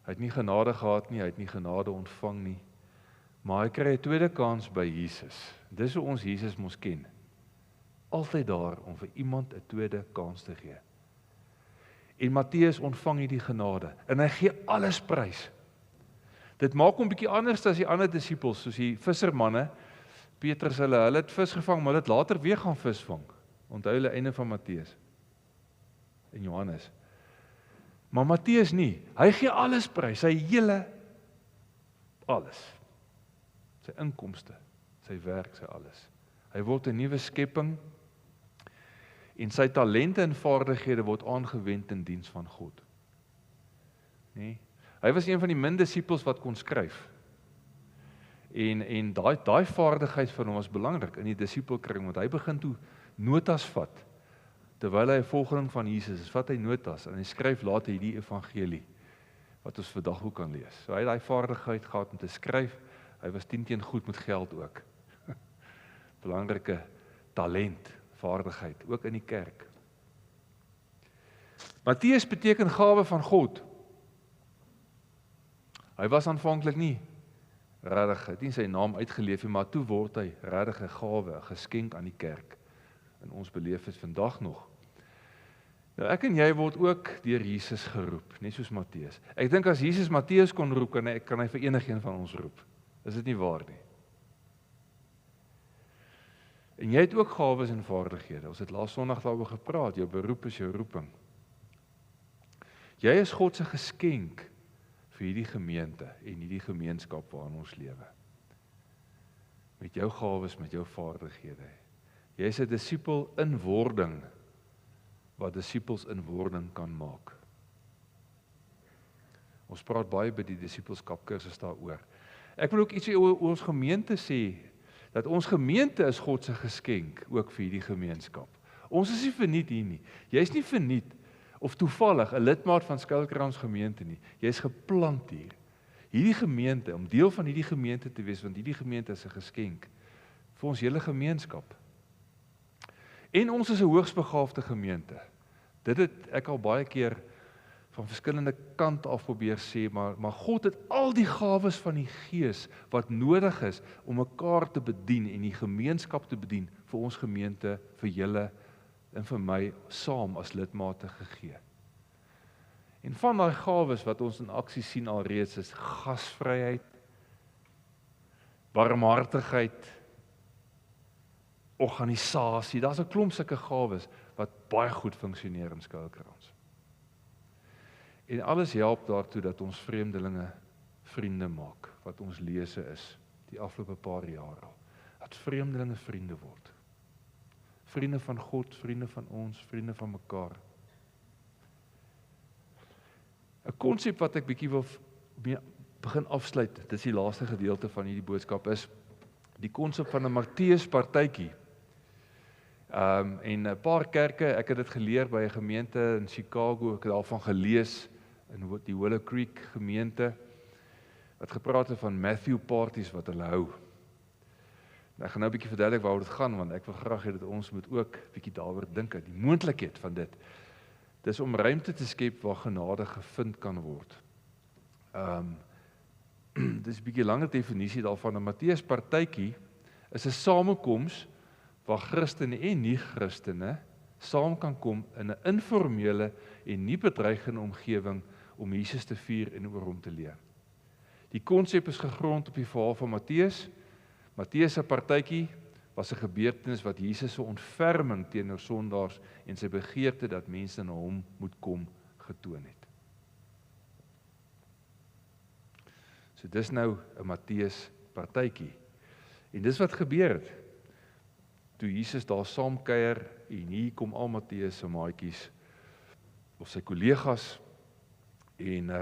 Hy het nie genade gehad nie, hy het nie genade ontvang nie, maar hy kry 'n tweede kans by Jesus. Dis hoe ons Jesus mos ken. Altyd daar om vir iemand 'n tweede kans te gee. En Matteus ontvang hierdie genade, en hy gee alles prys. Dit maak hom bietjie anders as die ander disippels, soos die vissermanne, Petrus hulle het vis gevang, maar hulle het later weer gaan visvang. Onthou hulle einde van Matteus en Johannes. Maar Matteus nie, hy gee alles prys, sy hele, alles. Sy inkomste, sy werk, sy alles. Hy word 'n nuwe skepping, en sy talente en vaardighede word aangewend in diens van God. Nee? Hy was een van die min disippels wat kon skryf. En daai vaardigheid van hom was belangrik in die disipelkring, want hy begin toe notas vat. Terwyl hy 'n volgeling van Jesus is, vat hy notas en hy skryf later hierdie evangelie wat ons vandag ook kan lees. So hy het daai vaardigheid gehad om te skryf. Hy was 10 teen goed met geld ook. Belangrike talent, vaardigheid, ook in die kerk. Matteus beteken gawe van God. Hy was aanvanklik nie regtig, het nie sy naam uitgeleef nie, maar toe word hy regtig 'n gawe, 'n geskenk aan die kerk. En ons beleef dit vandag nog. Nou ek en jy word ook deur Jesus geroep, net soos Matteus. Ek dink as Jesus Matteus kon roep, kan hy vir enigeen van ons roep. Is dit nie waar nie? En jy het ook gawes en vaardighede. Ons het laas Sondag daaroor gepraat, jou beroep is jou roeping. Jy is God se geskenk vir hierdie gemeente en hierdie gemeenskap waarin ons lewe. Met jou gawes, met jou vaardighede. Jy is 'n disipel in wording, wat disippels in wording kan maak. Ons praat baie by die disipelskap kursus daaroor. Ek wil ook ietsie oor ons gemeente sê, dat ons gemeente is God se geskenk, ook vir hierdie gemeenskap. Ons is nie verniet hier nie. Jy is nie verniet, of toevallig 'n lidmaat van Skuilkrans gemeente nie. Jy is geplant hier. Hierdie gemeente, om deel van hierdie gemeente te wees, want hierdie gemeente is 'n geskenk vir ons hele gemeenskap. En ons is 'n hoogsbegaafde gemeente. Dit het ek al baie keer van verskillende kante af probeer sê, maar God het al die gawes van die Gees wat nodig is om mekaar te bedien en die gemeenskap te bedien vir ons gemeente, vir julle en vir my saam as lidmate gegee. En van daai gawes wat ons in aksie sien alreeds is gasvryheid, barmhartigheid, organisasie. Daar's 'n klomp sulke gawes wat baie goed funksioneer in Skuilkrans. En alles help daartoe dat ons vreemdelinge vriende maak, wat ons lese is die afgelope paar jaar al. Dat vreemdelinge vriende word. Vriende van God, vriende van ons, vriende van mekaar. 'n Konsep wat ek bietjie wil begin afsluit, dit is die laaste gedeelte van hierdie boodskap, is die konsep van 'n Matteus partytjie. En 'n paar kerke, ek het dit geleer by 'n gemeente in Chicago, ek het daarvan gelees in die Willow Creek gemeente, wat gepraat het van Matthew parties wat hulle hou. Nou, ek gaan nou 'n bietjie verduidelik waaroor dit gaan, want ek wil graag hê dat ons moet ook bietjie daaroor dink, die moontlikheid van dit. Dis om ruimte te skep waar genade gevind kan word. Dis 'n bietjie langer definisie daarvan. 'n Matteus partytjie is 'n samekoms waar Christene en nie-Christene saam kan kom in 'n informele en nie bedreigende omgewing om Jesus te vier en oor hom te leer. Die konsep is gegrond op die verhaal van Matteus. Matteus se partytjie was 'n gebeurtenis wat Jesus se ontferming teenoor sondaars en sy begeerte dat mense na hom moet kom getoon het. So dis nou 'n Matteus partytjie. En dis wat gebeur het. Toe Jesus daar saam kuier en hier kom al Matteus se maatjies of sy kollegas en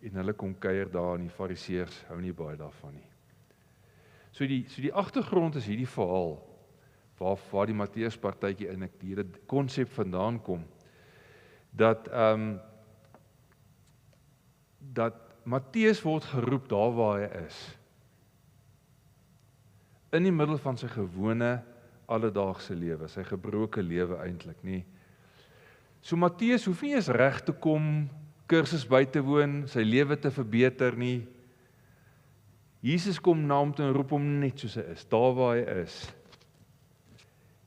hulle kom kuier daar en die fariseërs hou nie baie daarvan nie. So die agtergrond is hierdie verhaal waar die Matteus partytjie in hierdie konsep vandaan kom dat Matteus word geroep daar waar hy is. In die middel van sy gewone alledaagse lewe, sy gebroke lewe eintlik nie. So Matteus hoef nie eens reg te kom, kursus by te woon, sy lewe te verbeter nie. Jesus kom na hom toe en roep hom net soos hy is, daar waar hy is.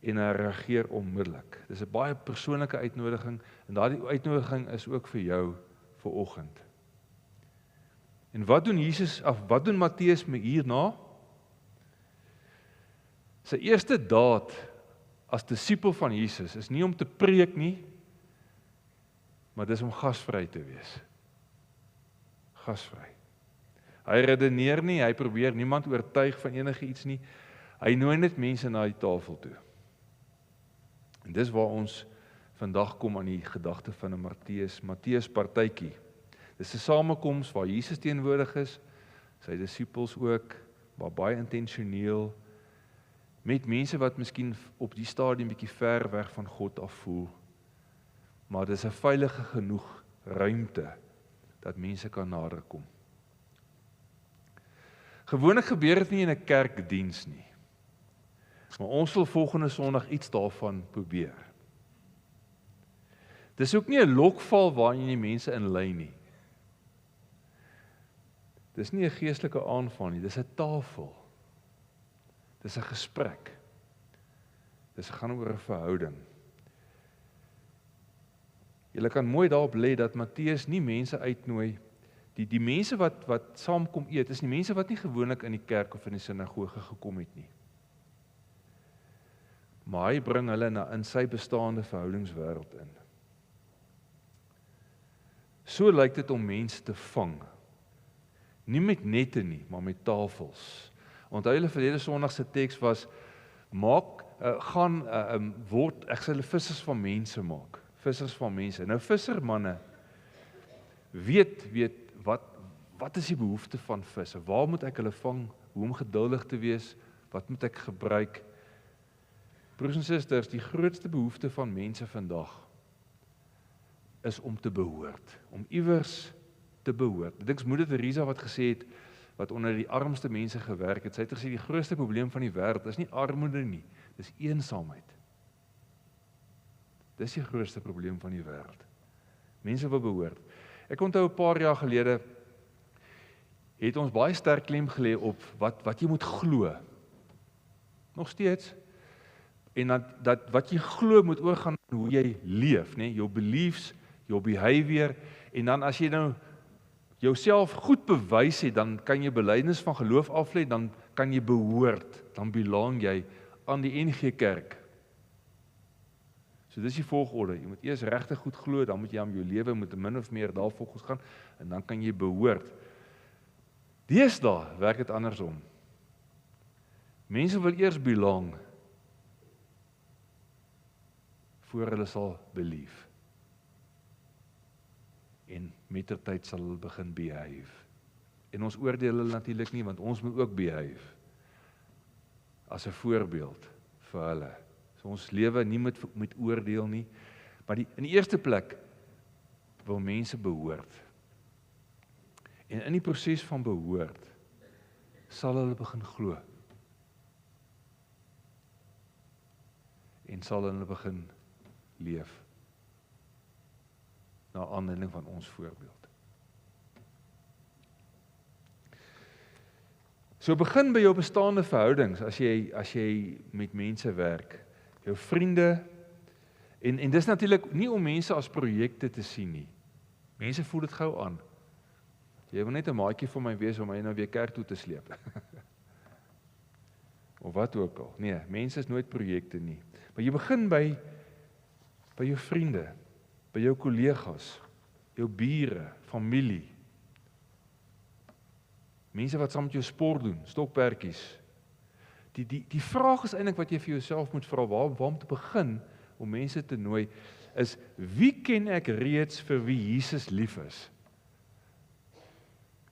En hy reageer onmiddellik. Dis 'n baie persoonlike uitnodiging en daardie uitnodiging is ook vir jou vir oggend. En wat doen Matteus met hierna? Sy eerste daad as disipel van Jesus is nie om te preek nie, maar dis om gasvry te wees. Gasvry. Hy redeneer nie, hy probeer niemand oortuig van enige iets nie. Hy nooi net mense na die tafel toe. En dis waar ons vandag kom aan die gedagte van 'n Matteus partytjie. Dis 'n samekoms waar Jesus teenwoordig is, sy disippels ook, maar baie intentioneel, met mense wat miskien op die stadium bietjie ver weg van God af voel, maar dis 'n veilige genoeg ruimte dat mense kan nader kom. Gewoonlik gebeur dit nie in 'n kerkdiens nie, maar ons wil volgende Sondag iets daarvan probeer. Dis ook nie 'n lokval waarin jy mense inlei nie. Dis nie 'n geestelike aanval nie, dis 'n tafel. Dis 'n gesprek. Dis gaan oor 'n verhouding. Jy kan mooi daarop lê dat Matteus nie mense uitnooi, die mense wat saam kom eet, is nie mense wat nie gewoonlik in die kerk of in die sinagoge gekom het nie. Maar hy bring hulle in sy bestaande verhoudingswêreld in. So lyk dit om mense te vang. Nie met nette nie, maar met tafels. Onthou julle verlede Sondag se teks was, ek sal hulle vissers van mense maak. Vissers van mense. Nou vissermanne weet wat is die behoefte van visse? Waar moet ek hulle vang? Hoe om geduldig te wees? Wat moet ek gebruik? Broers en susters, die grootste behoefte van mense vandag is om te behoort, om iewers te behoort. Ek dink Moeder Teresa wat gesê het, wat onder die armste mense gewerk het, sy het gesê die grootste probleem van die wêreld is nie armoede nie, dis eensaamheid. Dis die grootste probleem van die wêreld. Mense wil behoort. Ek onthou 'n paar jaar gelede het ons baie sterk klem gelê op wat jy moet glo. Nog steeds. En dat wat jy glo moet oorgaan in hoe jy leef, né? Jou beliefs, jou behavior, en dan as jy nou jouself goed bewys het, dan kan jy belydenis van geloof aflê, dan kan jy behoort, dan belang jy aan die NG Kerk. So dis die volgorde, jy moet eers regtig goed glo, dan moet jy aan jou lewe moet min of meer daarvolgens gaan, en dan kan jy behoort. Deesdae werk dit andersom. Mense wil eers belang, voor hulle sal belief. En mettertyd sal hulle begin behave. En ons oordeel hulle natuurlik nie, want ons moet ook behave. As 'n voorbeeld vir hulle. So ons lewe nie met oordeel nie, maar in die eerste plek wil mense behoort. En in die proses van behoort sal hulle begin glo. En sal hulle begin leef. Na aanleiding van ons voorbeeld. So begin by jou bestaande verhoudings as jy met mense werk. Jou vriende, en dis natuurlik nie om mense as projekte te sien nie. Mense voel dit gou aan. Jy wil net 'n maatjie vir my wees om my nou weer kerk toe te sleep. Of wat ook al. Nee, mense is nooit projekte nie. Maar jy begin by jou vriende, by jou kollegas, jou bure, familie. Mense wat saam met jou sport doen, stokperdjies. Die vraag is eintlik wat jy vir jouself moet vra, waar om te begin om mense te nooi. is wie ken ek reeds vir wie Jesus lief is?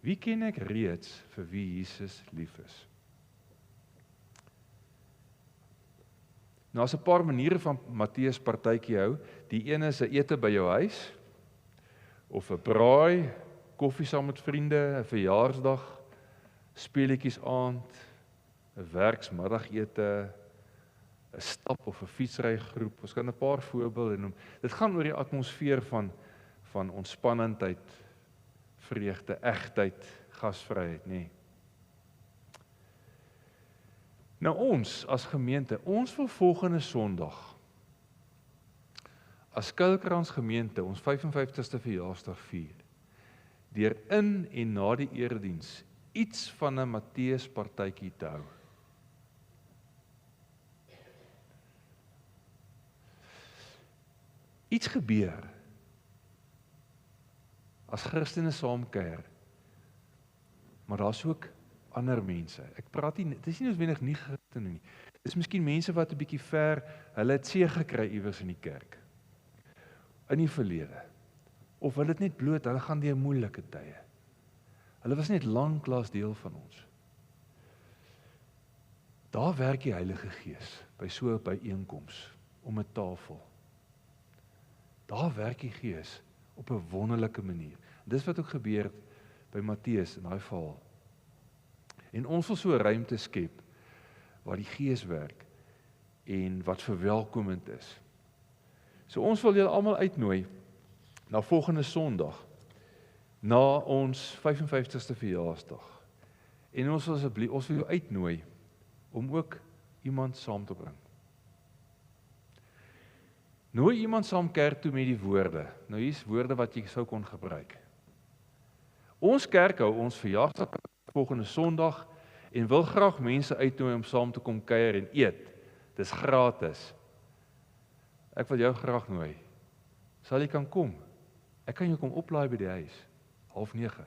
Wie ken ek reeds vir wie Jesus lief is? Nou as 'n paar maniere van Matteus partytjie hou. Die een is 'n ete by jou huis, of 'n braai, koffie saam met vriende, 'n verjaarsdag, speletjies aand, 'n werksmiddagete, 'n stap of 'n fietsrygroep. Ons kan 'n paar voorbeelde noem. Dit gaan oor die atmosfeer van ontspannendheid, vreugde, egtheid, gasvryheid, nê. Nou ons as gemeente, ons wil volgende Sondag as Skuilkrans gemeente ons 55ste verjaarsdag vier, deur in en na die erediens iets van 'n Matteus partytjie te hou. Iets gebeur as Christene saamkuier, maar daar's ook ander mense. Ek praat nie, dit is nie noodwendig nie Christene nie. Dis miskien mense wat 'n bietjie ver, hulle het seë gekry iewers in die kerk, in die verlede. Of hulle het net bloot, hulle gaan deur moeilike tye. Hulle was net lanklaas deel van ons. Daar werk die Heilige Gees by so 'n byeenkoms om 'n tafel. Daar werk die Gees op 'n wonderlike manier. Dis wat ook gebeur het by Matteus in daai verhaal. En ons wil so 'n ruimte skep waar die Gees werk en wat verwelkomend is. So ons wil julle almal uitnooi na volgende Sondag, na ons 55ste verjaarsdag. En ons wil jou uitnooi om ook iemand saam te bring. Nooi iemand saam kerk toe met die woorde. Nou hier's woorde wat jy sou kon gebruik. Ons kerk hou ons verjaarsdag volgende Sondag en wil graag mense uitnooi om saam te kom kuier en eet. Dis gratis. Ek wil jou graag nooi. Sal jy kan kom? Ek kan jou kom oplaai by die huis, 8:30.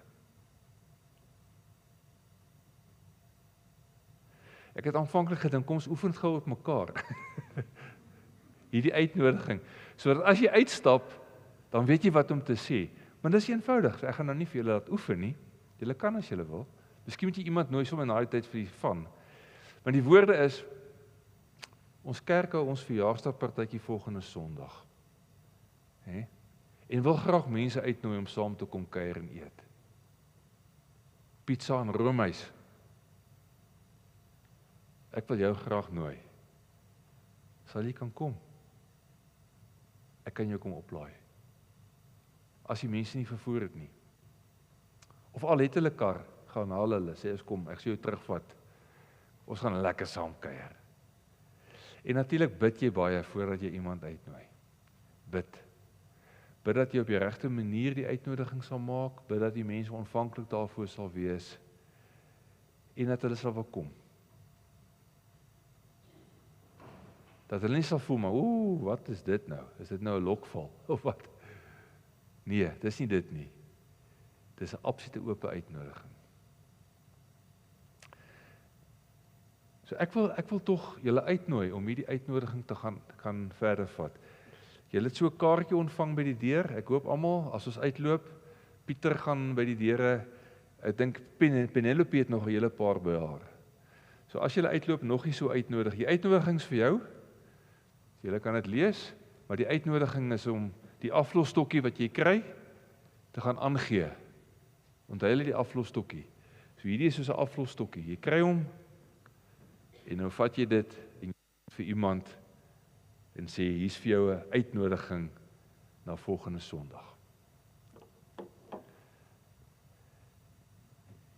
Ek het aanvanklik gedink, kom ons oefen gou op mekaar. Hierdie uitnodiging, sodat as jy uitstap, dan weet jy wat om te sê. Maar dis eenvoudig, so ek gaan nou nie vir julle laat oefen nie. Julle kan as julle wil. Miskien moet jy iemand nooi sommer na die tyd vir die van. Maar die woorde is, ons kerk hou ons verjaarsdagpartytjie volgende Sondag. En wil graag mense uitnooi om saam te kom kuier en eet. Pizza en roomys. Ek wil jou graag nooi. Sal jy kan kom? Ek kan jou kom oplaai. As die mense nie vervoer het nie. Of al het hulle kar, gaan haal hulle, sê as kom, ek sê jou terugvat. Ons gaan lekker saam kuier. En natuurlik bid jy baie voordat jy iemand uitnooi. Bid. Bid dat jy op die regte manier die uitnodiging sal maak, bid dat die mense ontvanklik daarvoor sal wees, en dat hulle sal wil kom. Dat hulle nie sal voel, maar wat is dit nou? Is dit nou 'n lokval, of wat? Nee, dis nie dit nie. Dis 'n absolute oop uitnodiging. So ek wil tog julle uitnooi om hierdie uitnodiging te gaan verder vat. Julle het so 'n kaartjie ontvang by die deur. Ek hoop almal as ons uitloop, Pieter gaan by die deure. Ek dink Penelope het nog 'n hele paar by haar. So as julle uitloop, nog nie so uitnodig. Die uitnodigings vir jou. Julle kan dit lees, maar die uitnodiging is om die aflosstokkie wat jy kry te gaan aangee. Onthou julle die aflosstokkie. So hierdie is soos 'n aflosstokkie. Jy kry hom en nou vat jy dit en vir iemand en sê hier's vir jou 'n uitnodiging na volgende Sondag.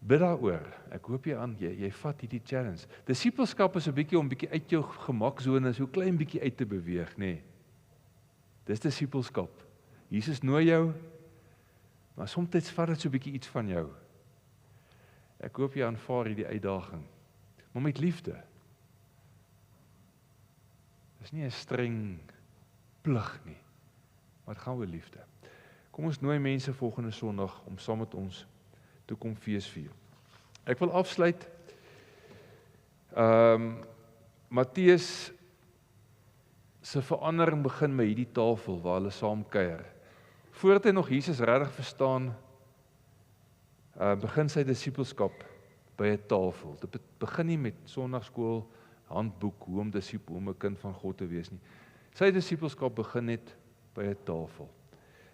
Bid daaroor. Ek hoop jy vat hierdie challenge. Disippelskap is 'n bietjie om bietjie uit jou gemaksone so klein bietjie uit te beweeg, nê. Dis disippelskap. Jesus nooi jou, maar soms vat dit so bietjie iets van jou. Ek hoop jy aanvaar hierdie uitdaging, maar met liefde. Dis nie 'n streng plig nie, maar dit gaan oor liefde. Kom ons nooi mense volgende Sondag om saam met ons te kom feesvier. Ek wil afsluit. Matteus se verandering begin met hierdie tafel waar hulle saam kuier. Voordat hy nog Jesus regtig verstaan, begin sy disippelskap by 'n tafel. Dit begin nie met sonndagskool, handboek, hoe om 'n kind van God te wees nie. Sy disippelskap begin net by 'n tafel.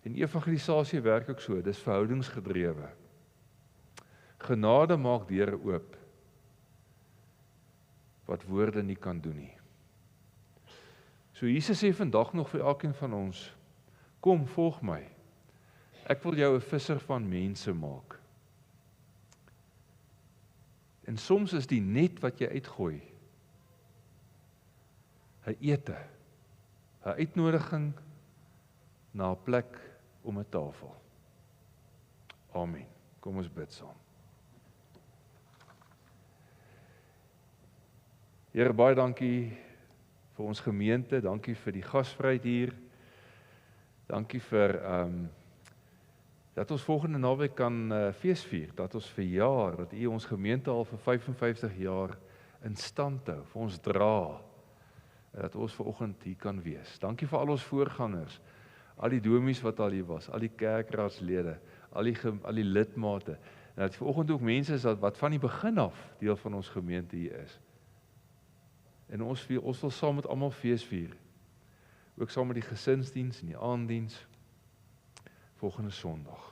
En evangelisasie werk ook so, dis verhoudingsgedrewe. Genade maak deure oop, wat woorde nie kan doen nie. So Jesus sê vandag nog vir elkeen van ons, kom, volg my. Ek wil jou 'n visser van mense maak. En soms is die net wat jy uitgooi, 'n ete, 'n uitnodiging na 'n plek om 'n tafel. Amen. Kom ons bid saam. Here, baie dankie vir ons gemeente, dankie vir die gasvryheid hier. Dankie vir dat ons volgende naweek kan feesvier, dat ons verjaar, dat U ons gemeente al vir 55 jaar in stand hou, vir ons dra, dat ons vanoggend hier kan wees. Dankie vir al ons voorgangers, al die domies wat al hier was, al die kerkraadslede, al die lidmate, en dat vanoggend ook mense is wat van die begin af deel van ons gemeente hier is. En ons wil saam met almal feesvier, ook saam met die gesinsdiens en die aanddiens, volgende Sondag.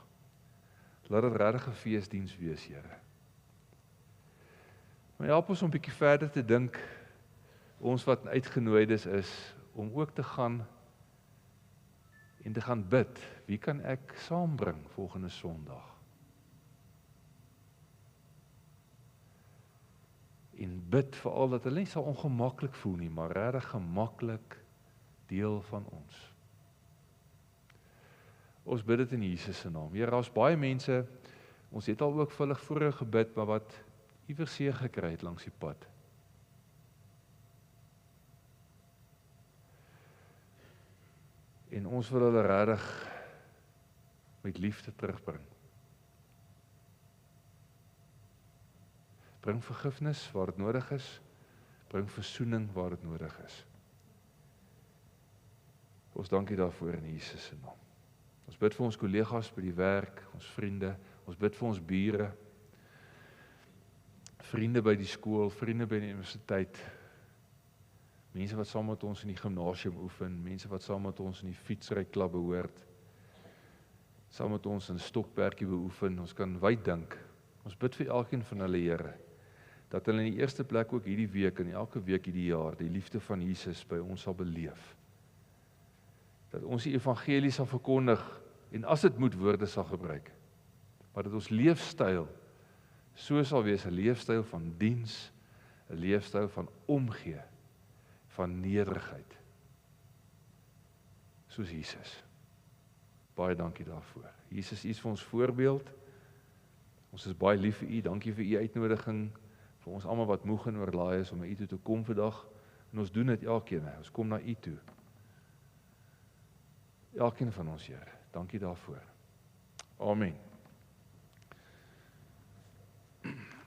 Laat dit regtig 'n feesdiens wees, Here. Maar help ons om 'n bietjie verder te dink, ons wat uitgenooides is, om ook te gaan en te gaan bid. Wie kan ek saambring volgende Sondag? En bid veral dat hulle nie sal ongemaklik voel nie, maar regtig gemaklik deel van ons. Ons bid dit in Jesus se naam. Here, daar's baie mense, ons het al ook vullig vroeër gebid, maar wat iewers seer gekry het langs die pad. En ons wil hulle regtig met liefde terugbring. Bring vergifnis waar dit nodig is, bring versoening waar dit nodig is. Ons dankie daarvoor in Jesus se naam. Ons bid vir ons kollegas by die werk, ons vriende, ons bid vir ons bure, vriende by die skool, vriende by die universiteit, mense wat saam met ons in die gimnasium oefen, mense wat saam met ons in die fietsryklub behoort, saam met ons in stokperdjie beoefen, ons kan wyd dink. Ons bid vir elkeen van hulle, Here, dat hulle in die eerste plek ook hierdie week en elke week hierdie jaar die liefde van Jesus by ons sal beleef. Dat ons die evangelie sal verkondig en as dit moet woorde sal gebruik. Maar dat ons leefstyl so sal wees 'n leefstyl van diens, 'n leefstyl van omgee, van nederigheid. Soos Jesus. Baie dankie daarvoor. Jesus is vir ons voorbeeld. Ons is baie lief vir U. Dankie vir U uitnodiging vir ons almal wat moeg en oorlaai is om na U toe te kom vandag. En ons doen dit elkeen. Ons kom na U toe. Elkeen van ons, Here. Dankie daarvoor. Amen.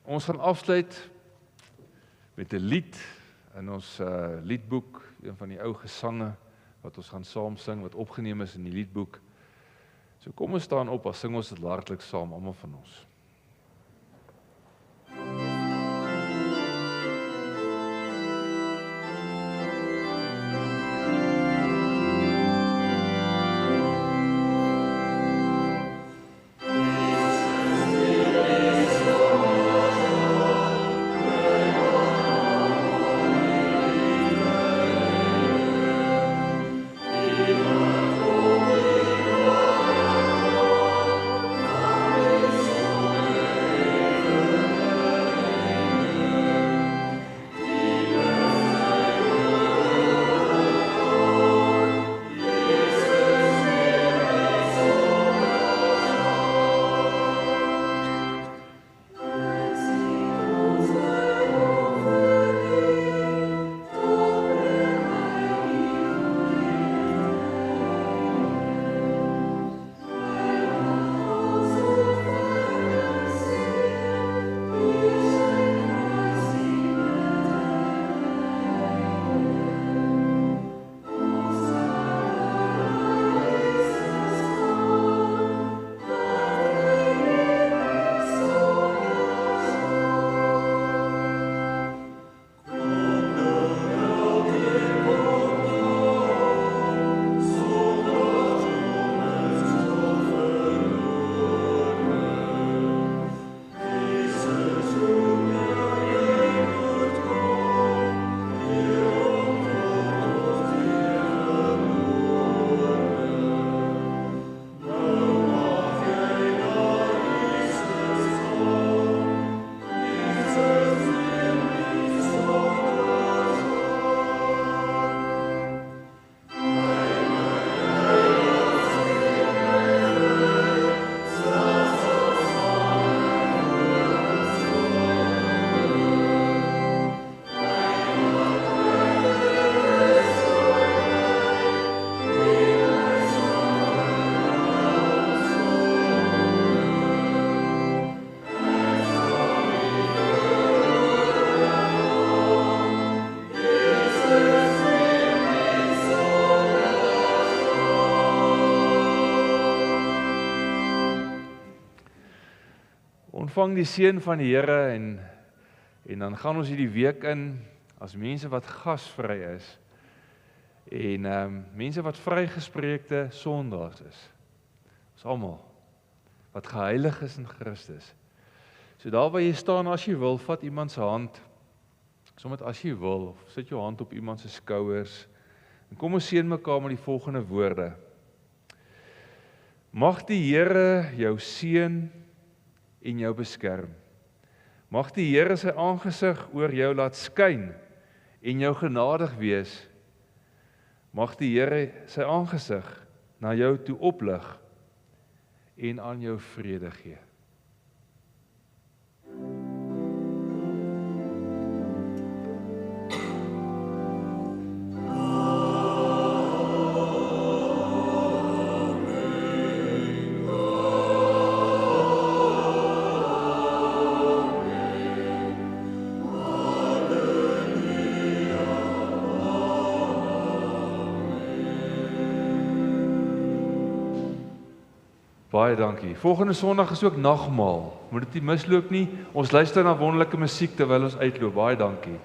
Ons gaan afsluit met 'n lied in ons liedboek, een van die ou gesange wat ons gaan saam sing, wat opgeneem is in die liedboek. So kom ons staan op, as sing ons dit hartlik saam, almal van ons. Oh ontvang die seën van die Here en dan gaan ons hierdie week in as mense wat gasvry is en mense wat vrygespreekte sondaars is. Ons almal wat geheilig is in Christus. So daar waar jy staan, as jy wil, vat iemand se hand, sommer as jy wil, of sit jou hand op iemand se skouers, en kom ons seën mekaar met die volgende woorde. Mag die Here jou seën en jou beskerm. Mag die Here sy aangesig oor jou laat skyn en jou genadig wees. Mag die Here sy aangesig na jou toe oplig en aan jou vrede gee. Baie dankie. Volgende Sondag is ook nagmaal. Moet dit nie misloop nie. Ons luister na wonderlike musiek terwyl ons uitloop. Baie dankie.